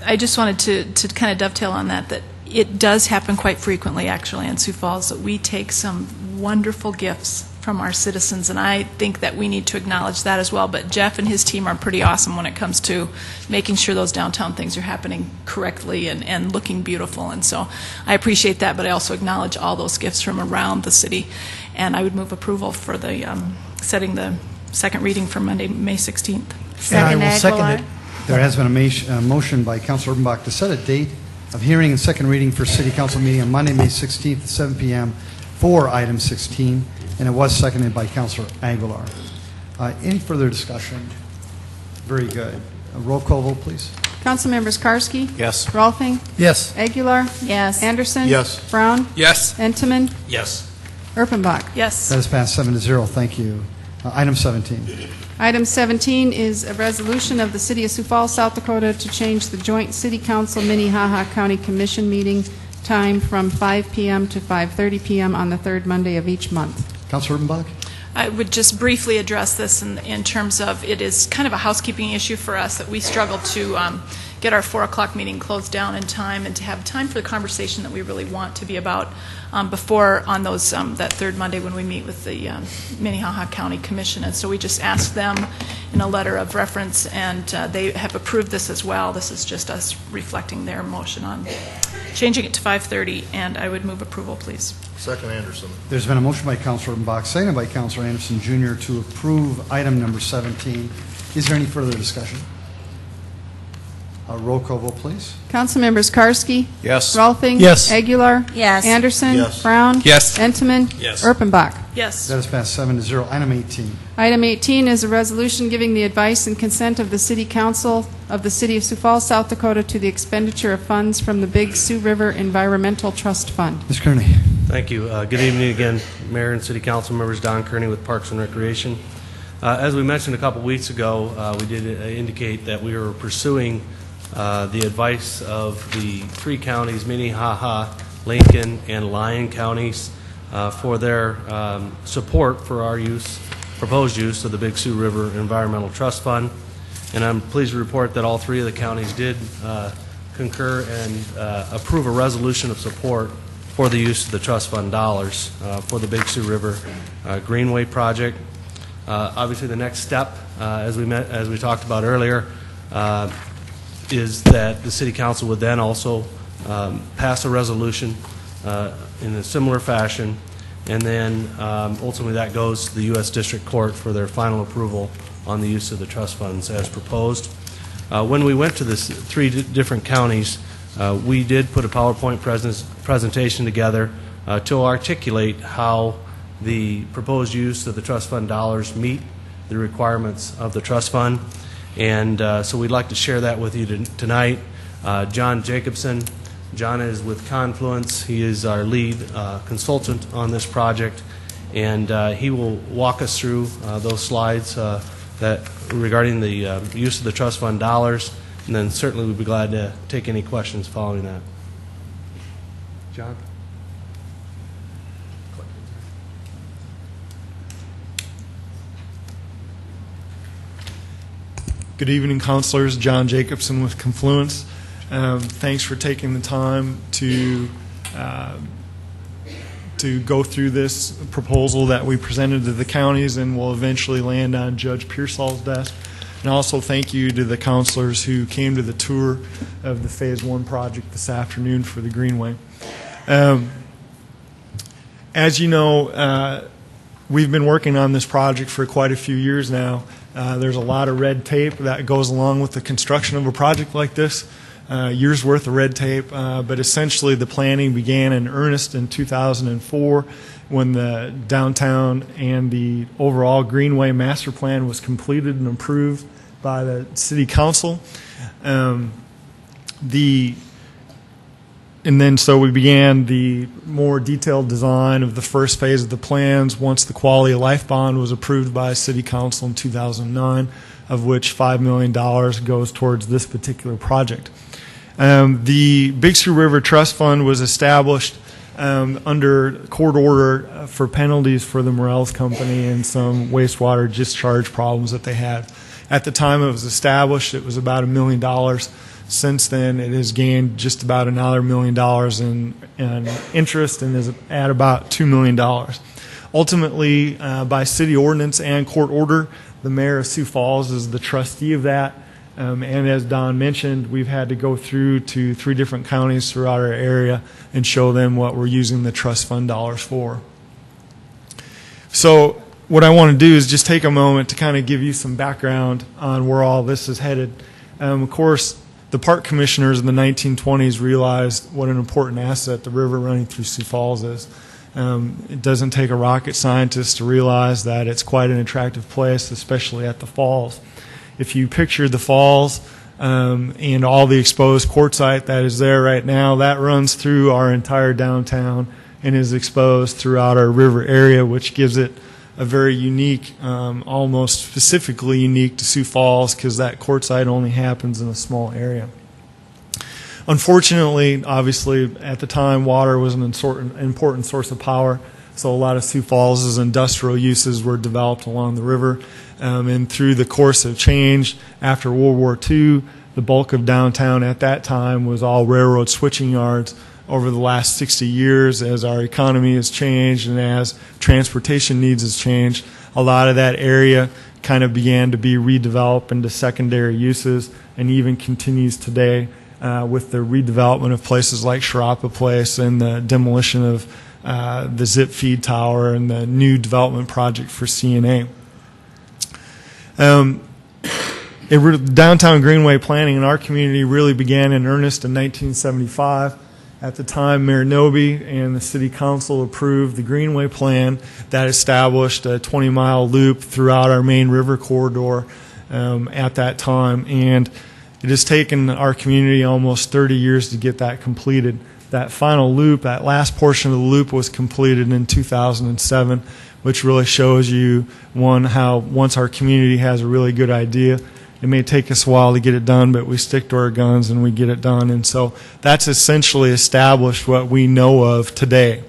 I just wanted to kind of dovetail on that it does happen quite frequently, actually, in Sioux Falls, that we take some wonderful gifts from our citizens, and I think that we need to acknowledge that as well. But Jeff and his team are pretty awesome when it comes to making sure those downtown things are happening correctly and looking beautiful. And so I appreciate that, but I also acknowledge all those gifts from around the city. And I would move approval for the setting the second reading for Monday, May 16th. And I will second it. There has been a motion by Councilor Urbanbach to set a date of hearing and second reading for City Council meeting on Monday, May 16th at 7 p.m. for item 16, and it was seconded by Councilor Aguilar. Any further discussion? Very good. A roll call vote, please. Council members Karski? Yes. Rolfing? Yes. Aguilar? Yes. Anderson? Yes. Brown? Yes. Entenmann? Yes. Erpenbach? Yes. That is passed 7-0. Thank you. Item 17. Item 17 is a resolution of the City of Sioux Falls, South Dakota, to change the joint City Council Minnehaha County Commission meeting time from 5 p.m. to 5:30 p.m. on the third Monday of each month. Councilor Urbanbach? I would just briefly address this in terms of it is kind of a housekeeping issue for us that we struggle to get our 4 o'clock meeting closed down in time and to have time for the conversation that we really want to be about before on those that third Monday when we meet with the Minnehaha County Commission. And so we just asked them in a letter of reference, and they have approved this as well. This is just us reflecting their motion on changing it to 5:30, and I would move approval, please. Second Anderson. There's been a motion by Councilor Urbanbach, seconded by Councilor Anderson Jr. to approve item number 17. Is there any further discussion? A roll call vote, please. Council members Karski? Yes. Rolfing? Yes. Aguilar? Yes. Anderson? Yes. Brown? Yes. Entenmann? Yes. Erpenbach? Yes. That is passed 7-0. Item 18. Item 18 is a resolution giving the advice and consent of the City Council of the City of Sioux Falls, South Dakota to the expenditure of funds from the Big Sioux River Environmental Trust Fund. Mr. Kearney. Thank you. Good evening again, Mayor and City Council members. Don Kearney with Parks and Recreation. As we mentioned a couple weeks ago, we did indicate that we were pursuing the advice of the three counties, Minnehaha, Lincoln, and Lyon counties, for their support for our proposed use of the Big Sioux River Environmental Trust Fund. And I'm pleased to report that all three of the counties did concur and approve a resolution of support for the use of the trust fund dollars for the Big Sioux River Greenway project. Obviously, the next step, as we talked about earlier, is that the City Council would then also pass a resolution in a similar fashion, and then ultimately that goes to the U.S. District Court for their final approval on the use of the trust funds as proposed. When we went to the three different counties, we did put a PowerPoint presentation together to articulate how the proposed use of the trust fund dollars meet the requirements of the trust fund. And so we'd like to share that with you tonight. John Jacobson. John is with Confluence. He is our lead consultant on this project, and he will walk us through those slides that regarding the use of the trust fund dollars, and then certainly we'd be glad to take any questions following that. John? Good evening, councilors. John Jacobson with Confluence. Thanks for taking the time to go through this proposal that we presented to the counties and will eventually land on Judge Pearsall's desk. And also thank you to the councilors who came to the tour of the Phase 1 project this afternoon for the Greenway. As you know, we've been working on this project for quite a few years now. There's a lot of red tape that goes along with the construction of a project like this, years worth of red tape, but essentially the planning began in earnest in 2004 when the downtown and the overall Greenway master plan was completed and approved by the City Council. And then so we began the more detailed design of the first phase of the plans once the quality of life bond was approved by City Council in 2009, of which $5 million goes towards this particular project. The Big Sioux River Trust Fund was established under court order for penalties for the Morels Company and some wastewater discharge problems that they had. At the time it was established, it was about $1 million. Since then, it has gained just about another $1 million in interest and is at about $2 million. Ultimately, by city ordinance and court order, the mayor of Sioux Falls is the trustee of that. And as Don mentioned, we've had to go through to 3 different counties throughout our area and show them what we're using the trust fund dollars for. So what I want to do is just take a moment to kind of give you some background on where all this is headed. Of course, the park commissioners in the 1920s realized what an important asset the river running through Sioux Falls is. It doesn't take a rocket scientist to realize that it's quite an attractive place, especially at the falls. If you picture the falls and all the exposed quartzite that is there right now, that runs through our entire downtown and is exposed throughout our river area, which gives it a very unique, almost specifically unique to Sioux Falls, because that quartzite only happens in a small area. Unfortunately, obviously, at the time, water was an important source of power, so a lot of Sioux Falls' industrial uses were developed along the river. And through the course of change, after World War II, the bulk of downtown at that time was all railroad switching yards. Over the last 60 years, as our economy has changed and as transportation needs has changed, a lot of that area kind of began to be redeveloped into secondary uses and even continues today with the redevelopment of places like Sharapa Place and the demolition of the Zip Feed Tower and the new development project for CNA. Downtown Greenway planning in our community really began in earnest in 1975. At the time, Mayor Noby and the City Council approved the Greenway plan that established a 20-mile loop throughout our main river corridor at that time. And it has taken our community almost 30 years to get that completed. That final loop, that last portion of the loop, was completed in 2007, which really shows you, one, how once our community has a really good idea, it may take us a while to get it done, but we stick to our guns and we get it done. And so that's essentially established what we know of today.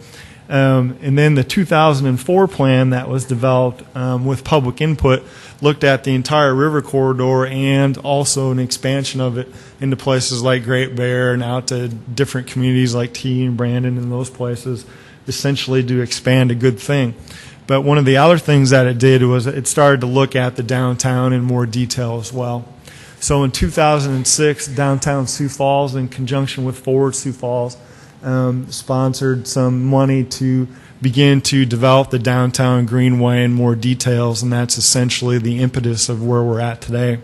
And then the 2004 plan that was developed with public input looked at the entire river corridor and also an expansion of it into places like Great Bear and out to different communities like T and Brandon and those places, essentially to expand a good thing. But one of the other things that it did was it started to look at the downtown in more detail as well. So in 2006, Downtown Sioux Falls, in conjunction with Forward Sioux Falls, sponsored some money to begin to develop the downtown greenway in more details, and that's essentially the impetus of where we're at today.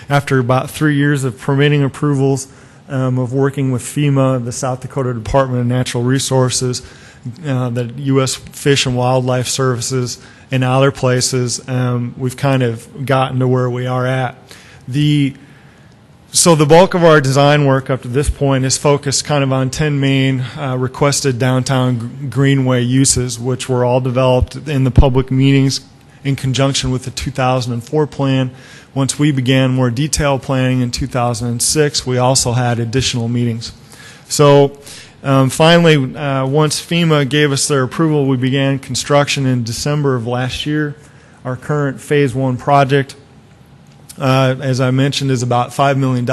After about 3 years of permitting approvals, of working with FEMA, the South Dakota Department of Natural Resources, the U.S. Fish and Wildlife Services, and other places, we've kind of gotten to where we are at. So the bulk of our design work up to this point is focused kind of on 10 main requested downtown greenway uses, which were all developed in the public meetings in conjunction with the 2004 plan. Once we began more detailed planning in 2006, we also had additional meetings. So finally, once FEMA gave us their approval, we began construction in December of last year. Our current Phase 1 project, as I mentioned, is about $5 million.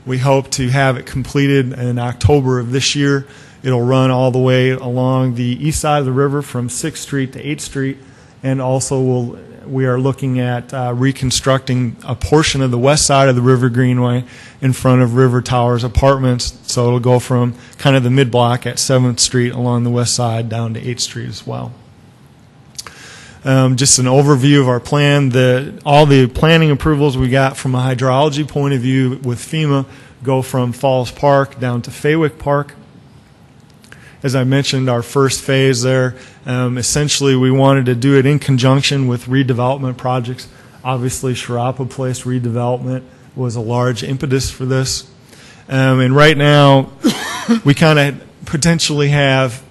We hope to have it completed in October of this year. It'll run all the way along the east side of the river from 6th Street to 8th Street, and also we are looking at reconstructing a portion of the west side of the River Greenway in front of River Towers Apartments. So it'll go from kind of the mid-block at 7th Street along the west side down to 8th Street as well. Just an overview of our plan. All the planning approvals we got from a hydrology point of view with FEMA go from Falls Park down to Faywick Park. As I mentioned, our first phase there, essentially we wanted to do it in conjunction with redevelopment projects. Obviously, Sharapa Place redevelopment was a large impetus for this. And right now, we kind of potentially have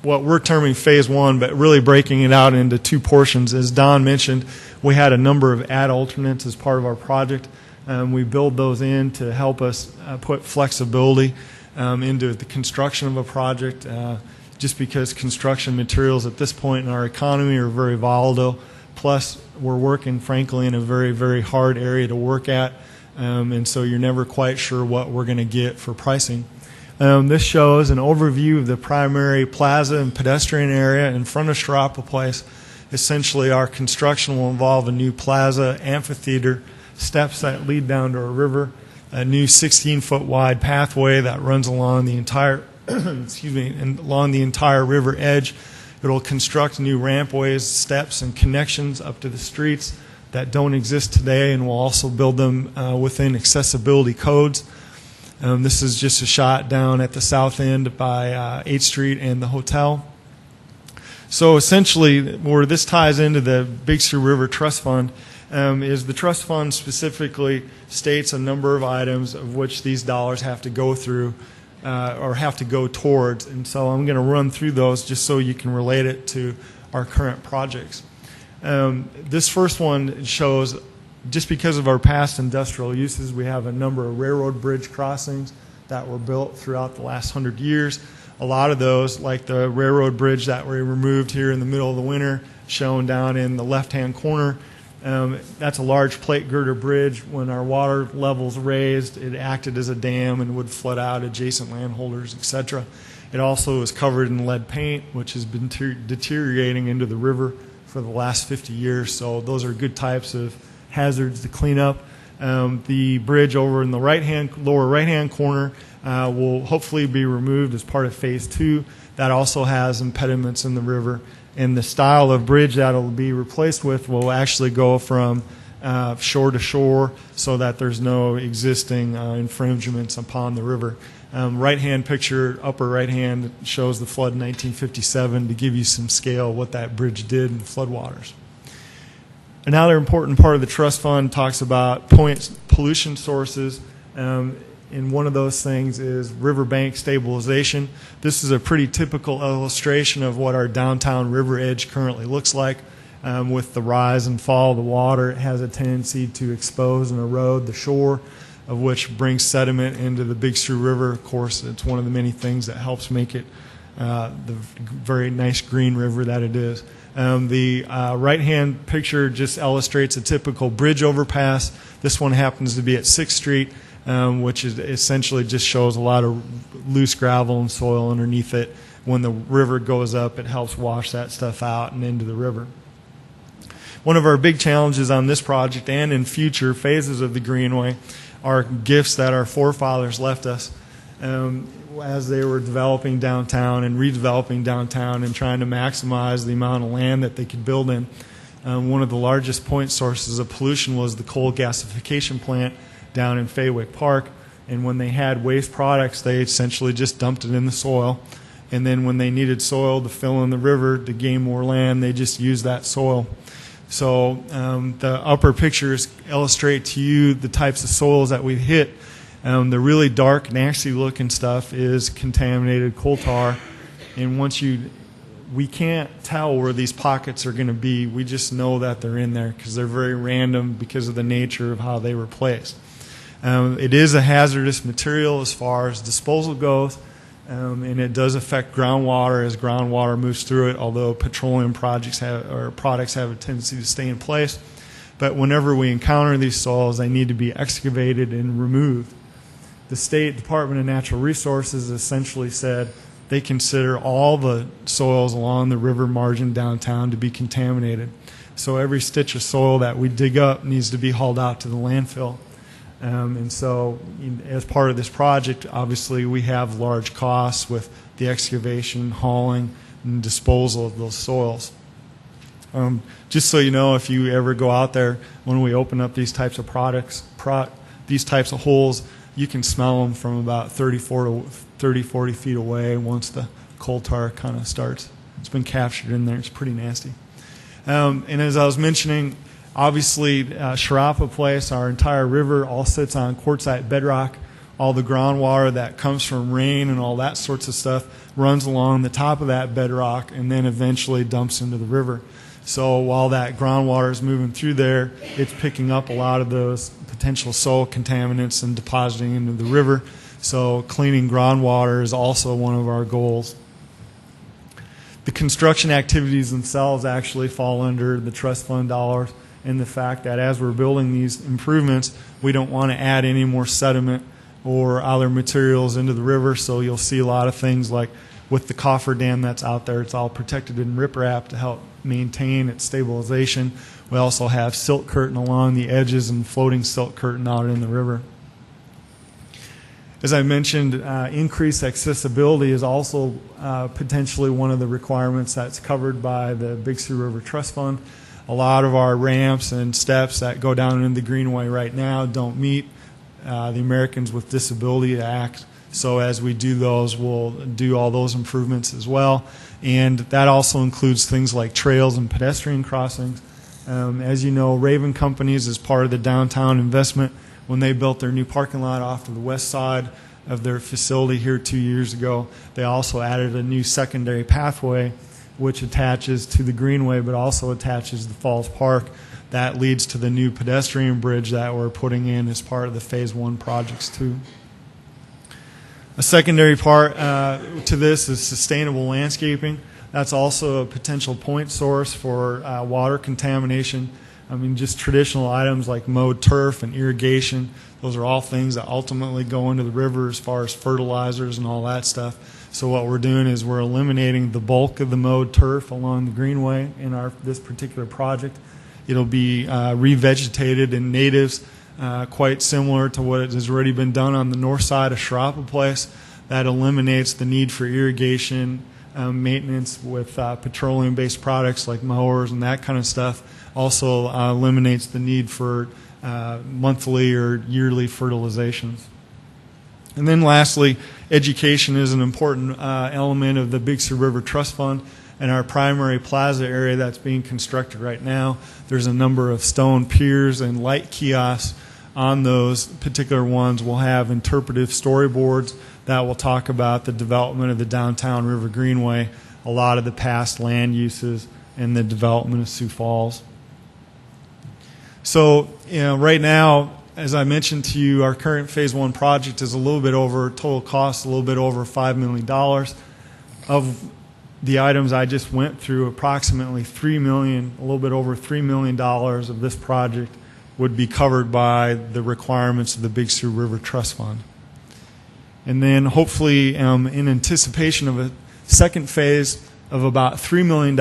what we're terming phase one, but really breaking it out into two portions. As Don mentioned, we had a number of ad alternates as part of our project. We build those in to help us put flexibility into the construction of a project, just because construction materials at this point in our economy are very volatile. Plus, we're working, frankly, in a very, very hard area to work at, and so you're never quite sure what we're going to get for pricing. This shows an overview of the primary plaza and pedestrian area in front of Sharapa Place. Essentially, our construction will involve a new plaza, amphitheater, steps that lead down to a river, a new 16-foot wide pathway that runs along the entire along the entire river edge. It'll construct new rampways, steps, and connections up to the streets that don't exist today, and we'll also build them within accessibility codes. This is just a shot down at the south end by 8th Street and the hotel. So essentially, where this ties into the Big Sioux River Trust Fund is the trust fund specifically states a number of items of which these dollars have to go through or have to go towards. And so I'm going to run through those just so you can relate it to our current projects. This first one shows, just because of our past industrial uses, we have a number of railroad bridge crossings that were built throughout the last 100 years. A lot of those, like the railroad bridge that we removed here in the middle of the winter, shown down in the left-hand corner. That's a large plate girder bridge. When our water levels raised, it acted as a dam and would flood out adjacent landholders, etc. It also is covered in lead paint, which has been deteriorating into the river for the last 50 years. So those are good types of hazards to clean up. The bridge over in the lower right-hand corner will hopefully be removed as part of Phase 2. That also has impediments in the river. And the style of bridge that will be replaced with will actually go from shore to shore so that there's no existing infringements upon the river. Right-hand picture, upper right-hand, shows the flood in 1957 to give you some scale of what that bridge did in the floodwaters. Another important part of the trust fund talks about pollution sources. And one of those things is riverbank stabilization. This is a pretty typical illustration of what our downtown river edge currently looks like. With the rise and fall of the water, it has a tendency to expose and erode the shore, of which brings sediment into the Big Sioux River. Of course, it's one of the many things that helps make it the very nice green river that it is. The right-hand picture just illustrates a typical bridge overpass. This one happens to be at 6th Street. Which is essentially just shows a lot of loose gravel and soil underneath it. When the river goes up, it helps wash that stuff out and into the river. One of our big challenges on this project and in future phases of the Greenway are gifts that our forefathers left us as they were developing downtown and redeveloping downtown and trying to maximize the amount of land that they could build in. One of the largest point sources of pollution was the coal gasification plant down in Faywick Park, and when they had waste products, they essentially just dumped it in the soil, and then when they needed soil to fill in the river to gain more land, they just used that soil. So the upper pictures illustrate to you the types of soils that we've hit. The really dark, nasty looking stuff is contaminated coal tar, and we can't tell where these pockets are going to be. We just know that they're in there because they're very random because of the nature of how they were placed. It is a hazardous material as far as disposal goes, and it does affect groundwater as groundwater moves through it, although petroleum products have a tendency to stay in place. But whenever we encounter these soils, they need to be excavated and removed. The State Department of Natural Resources essentially said they consider all the soils along the river margin downtown to be contaminated. So every stitch of soil that we dig up needs to be hauled out to the landfill. And so as part of this project, obviously we have large costs with the excavation, hauling, and disposal of those soils. Just so you know, if you ever go out there, when we open up these types of these types of holes, you can smell them from about 30, 40 feet away once the coal tar kind of starts. It's been captured in there. It's pretty nasty. And as I was mentioning, obviously, Sharapa Place, our entire river, all sits on quartzite bedrock. all the groundwater that comes from rain and all that sorts of stuff runs along the top of that bedrock and then eventually dumps into the river. So while that groundwater is moving through there, it's picking up a lot of those potential soil contaminants and depositing into the river. So cleaning groundwater is also one of our goals. The construction activities themselves actually fall under the trust fund dollars, and the fact that as we're building these improvements, we don't want to add any more sediment or other materials into the river. So you'll see a lot of things like with the coffer dam that's out there, it's all protected in riprap to help maintain its stabilization. We also have silt curtain along the edges and floating silt curtain out in the river. As I mentioned, increased accessibility is also potentially one of the requirements that's covered by the Big Sioux River Trust Fund. A lot of our ramps and steps that go down into the Greenway right now don't meet the Americans with Disability Act. So as we do those, we'll do all those improvements as well. And that also includes things like trails and pedestrian crossings. As you know, Raven Companies is part of the downtown investment. When they built their new parking lot off to the west side of their facility here 2 years ago, they also added a new secondary pathway which attaches to the Greenway but also attaches to Falls Park. That leads to the new pedestrian bridge that we're putting in as part of the Phase 1 projects too. A secondary part to this is sustainable landscaping. That's also a potential point source for water contamination. I mean, just traditional items like mowed turf and irrigation, those are all things that ultimately go into the river as far as fertilizers and all that stuff. So what we're doing is we're eliminating the bulk of the mowed turf along the Greenway in this particular project. It'll be revegetated in natives, quite similar to what has already been done on the north side of Sharapa Place. That eliminates the need for irrigation, maintenance with petroleum-based products like mowers and that kind of stuff. Also eliminates the need for monthly or yearly fertilizations. And then lastly, education is an important element of the Big Sioux River Trust Fund. In our primary plaza area that's being constructed right now, there's a number of stone piers and light kiosks. On those particular ones, we'll have interpretive storyboards that will talk about the development of the downtown River Greenway, a lot of the past land uses, and the development of Sioux Falls. So, right now, as I mentioned to you, our current Phase 1 project is a little bit over, total cost a little bit over $5 million. Of the items I just went through, approximately $3 million, a little bit over $3 million of this project would be covered by the requirements of the Big Sioux River Trust Fund. And then hopefully, in anticipation of a second phase of about $3 million,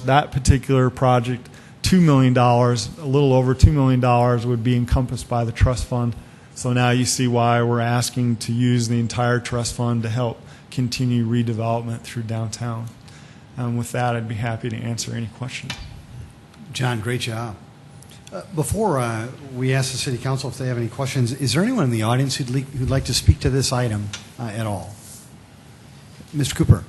that particular project, $2 million, a little over $2 million would be encompassed by the trust fund. So now you see why we're asking to use the entire trust fund to help continue redevelopment through downtown. With that, I'd be happy to answer any questions. John, great job. Before we ask the City Council if they have any questions, is there anyone in the audience who'd like to speak to this item at all? Mr. Cooper.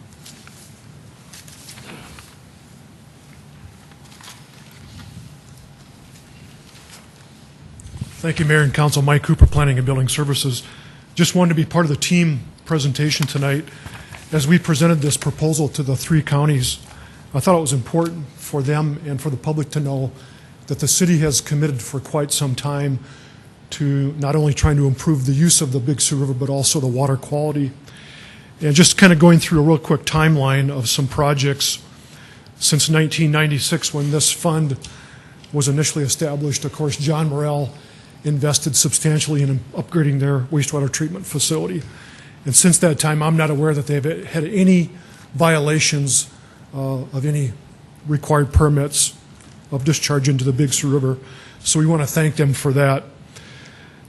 Thank you, Mayor and Council. Mike Cooper, Planning and Building Services. Just wanted to be part of the team presentation tonight. As we presented this proposal to the three counties, I thought it was important for them and for the public to know that the city has committed for quite some time to not only trying to improve the use of the Big Sioux River, but also the water quality. And just kind of going through a real quick timeline of some projects since 1996 when this fund was initially established. Of course, John Morrell invested substantially in upgrading their wastewater treatment facility. And since that time, I'm not aware that they've had any violations of any required permits of discharge into the Big Sioux River. So we want to thank them for that.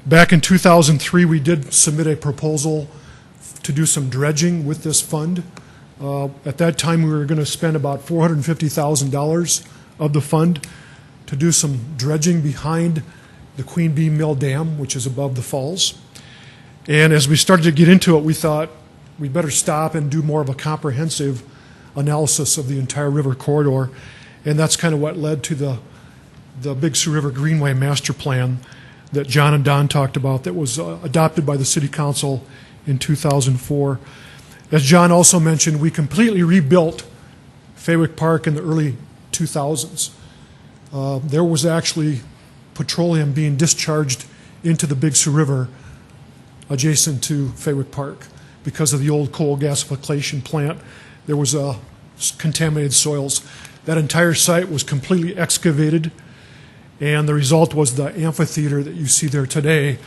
Back in 2003, we did submit a proposal to do some dredging with this fund. At that time, we were going to spend about $450,000 of the fund to do some dredging behind the Queen Bee Mill Dam, which is above the falls. And as we started to get into it, we thought we'd better stop and do more of a comprehensive analysis of the entire river corridor. And that's kind of what led to the Big Sioux River Greenway Master Plan that John and Don talked about that was adopted by the City Council in 2004. As John also mentioned, we completely rebuilt Faywick Park in the early 2000s. There was actually petroleum being discharged into the Big Sioux River adjacent to Faywick Park because of the old coal gasification plant. There was contaminated soils. That entire site was completely excavated, and the result was the amphitheater that you see there today,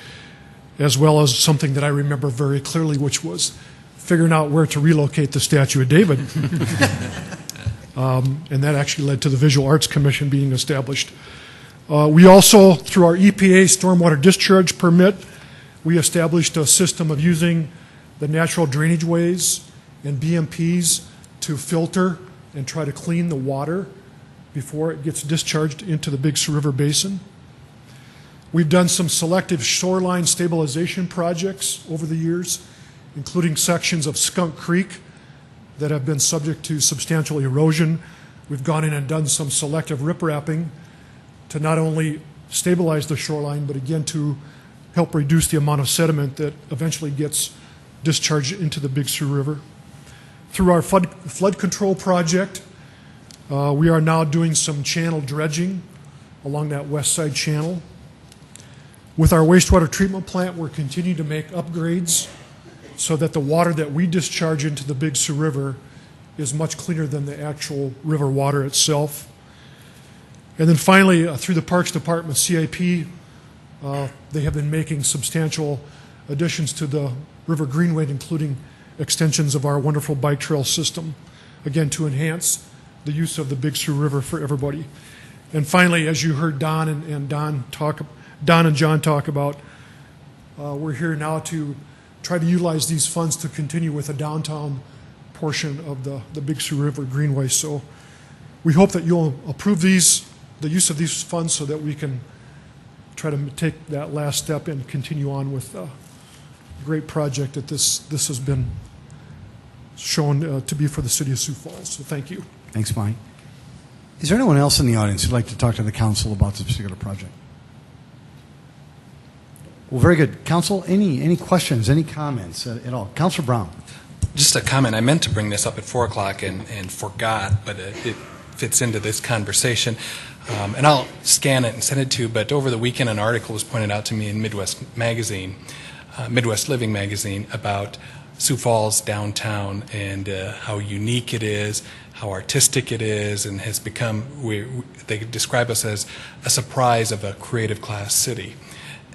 as well as something that I remember very clearly, which was figuring out where to relocate the statue of David. And that actually led to the Visual Arts Commission being established. We also, through our EPA stormwater discharge permit, we established a system of using the natural drainage ways and BMPs to filter and try to clean the water before it gets discharged into the Big Sioux River Basin. We've done some selective shoreline stabilization projects over the years, including sections of Skunk Creek that have been subject to substantial erosion. We've gone in and done some selective riprapping to not only stabilize the shoreline, but again to help reduce the amount of sediment that eventually gets discharged into the Big Sioux River. Through our flood control project, we are now doing some channel dredging along that west side channel. With our wastewater treatment plant, we're continuing to make upgrades so that the water that we discharge into the Big Sioux River is much cleaner than the actual river water itself. And then finally, through the Parks Department CIP, they have been making substantial additions to the River Greenway, including extensions of our wonderful bike trail system, again, to enhance the use of the Big Sioux River for everybody. And finally, as you heard Don and John talk about, we're here now to try to utilize these funds to continue with the downtown portion of the Big Sioux River Greenway. So we hope that you'll approve the use of these funds so that we can try to take that last step and continue on with a great project that this has been shown to be for the city of Sioux Falls. So thank you. Thanks, Mike. Is there anyone else in the audience who'd like to talk to the council about this particular project? Well, very good. Council, any questions, any comments at all? Councilor Brown. Just a comment. I meant to bring this up at 4 o'clock and forgot, but it fits into this conversation. And I'll scan it and send it to you, but over the weekend an article was pointed out to me in Midwest Living Magazine about Sioux Falls downtown and how unique it is, how artistic it is, and has become, they describe us as a surprise of a creative class city.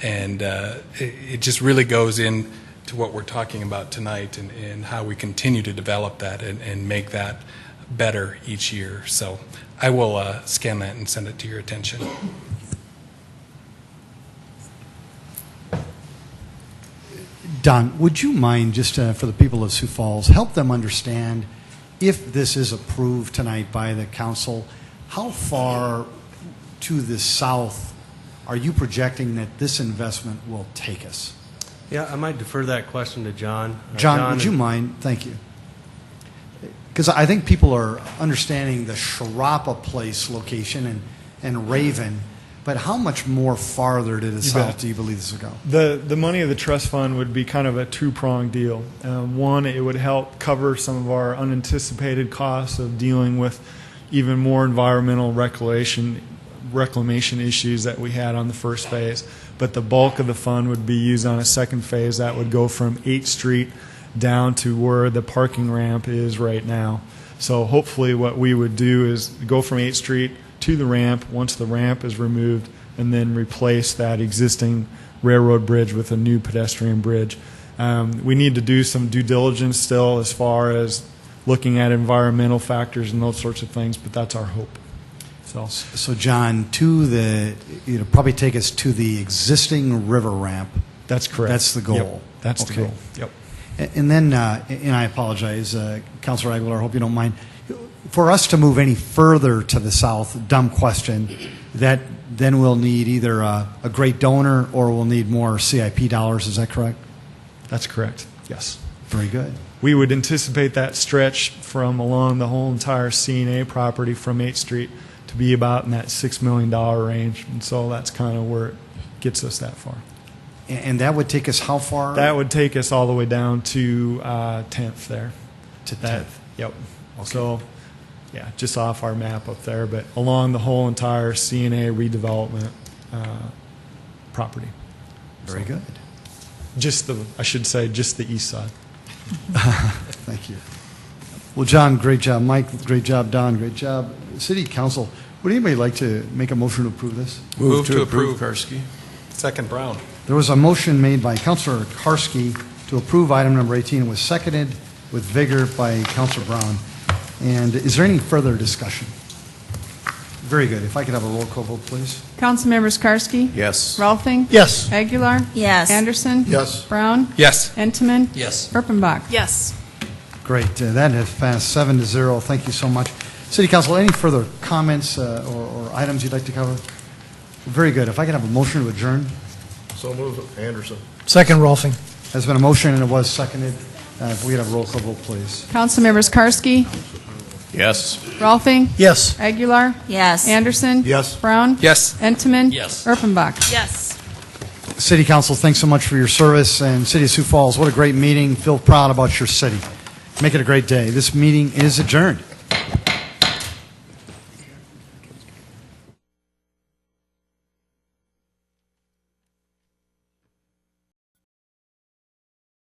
And it just really goes into what we're talking about tonight and how we continue to develop that and make that better each year. So I will scan that and send it to your attention. Don, would you mind, just for the people of Sioux Falls, help them understand, if this is approved tonight by the council, how far to the south are you projecting that this investment will take us? Yeah, I might defer that question to John. John, would you mind? Thank you. Because I think people are understanding the Sharapa Place location and Raven, but how much more farther to the south do you believe this will go? The money of the trust fund would be kind of a two-pronged deal. One, it would help cover some of our unanticipated costs of dealing with even more environmental reclamation issues that we had on the first phase. But the bulk of the fund would be used on a second phase that would go from 8th Street down to where the parking ramp is right now. So hopefully what we would do is go from 8th Street to the ramp once the ramp is removed, and then replace that existing railroad bridge with a new pedestrian bridge. We need to do some due diligence still as far as looking at environmental factors and those sorts of things, but that's our hope. So John, probably take us to the existing river ramp. That's correct. That's the goal. Yep. That's the goal. Yep. And then, and I apologize, Councilor Aguilar, I hope you don't mind. For us to move any further to the south, dumb question, that then we'll need either a great donor or we'll need more CIP dollars. Is that correct? That's correct. Yes. Very good. We would anticipate that stretch from along the whole entire C&A property from 8th Street to be about in that $6 million range, and so that's kind of where gets us that far. And that would take us how far? That would take us all the way down to 10th there. To That- 10th. Yep. So, yeah, just off our map up there, but along the whole entire CNA redevelopment property. Very good. I should say, just the east side. Thank you. Well, John, great job. Mike, great job. Don, great job. City Council, would anybody like to make a motion to approve this? Move to approve, Karski. Second, Brown. There was a motion made by Councilor Karski to approve item number 18. It was seconded with vigor by Councilor Brown. And is there any further discussion? Very good. If I could have a roll call vote, please. Councilmembers Karski? Yes. Rolfing? Yes. Aguilar? Yes. Anderson? Yes. Brown? Yes. Entenmann? Yes. Erpenbach? Yes. Great. That has passed 7-0. Thank you so much. City Council, any further comments or items you'd like to cover? Very good. If I could have a motion to adjourn. So move, Anderson. Second, Rolfing. Has been a motion and it was seconded. If we could have a roll call vote, please. Councilmembers Karski? Yes. Rolfing? Yes. Aguilar? Yes. Anderson? Yes. Brown? Yes. Entenmann? Yes. Erpenbach? Yes. City Council, thanks so much for your service. And City of Sioux Falls, what a great meeting. Feel proud about your city. Make it a great day. This meeting is adjourned.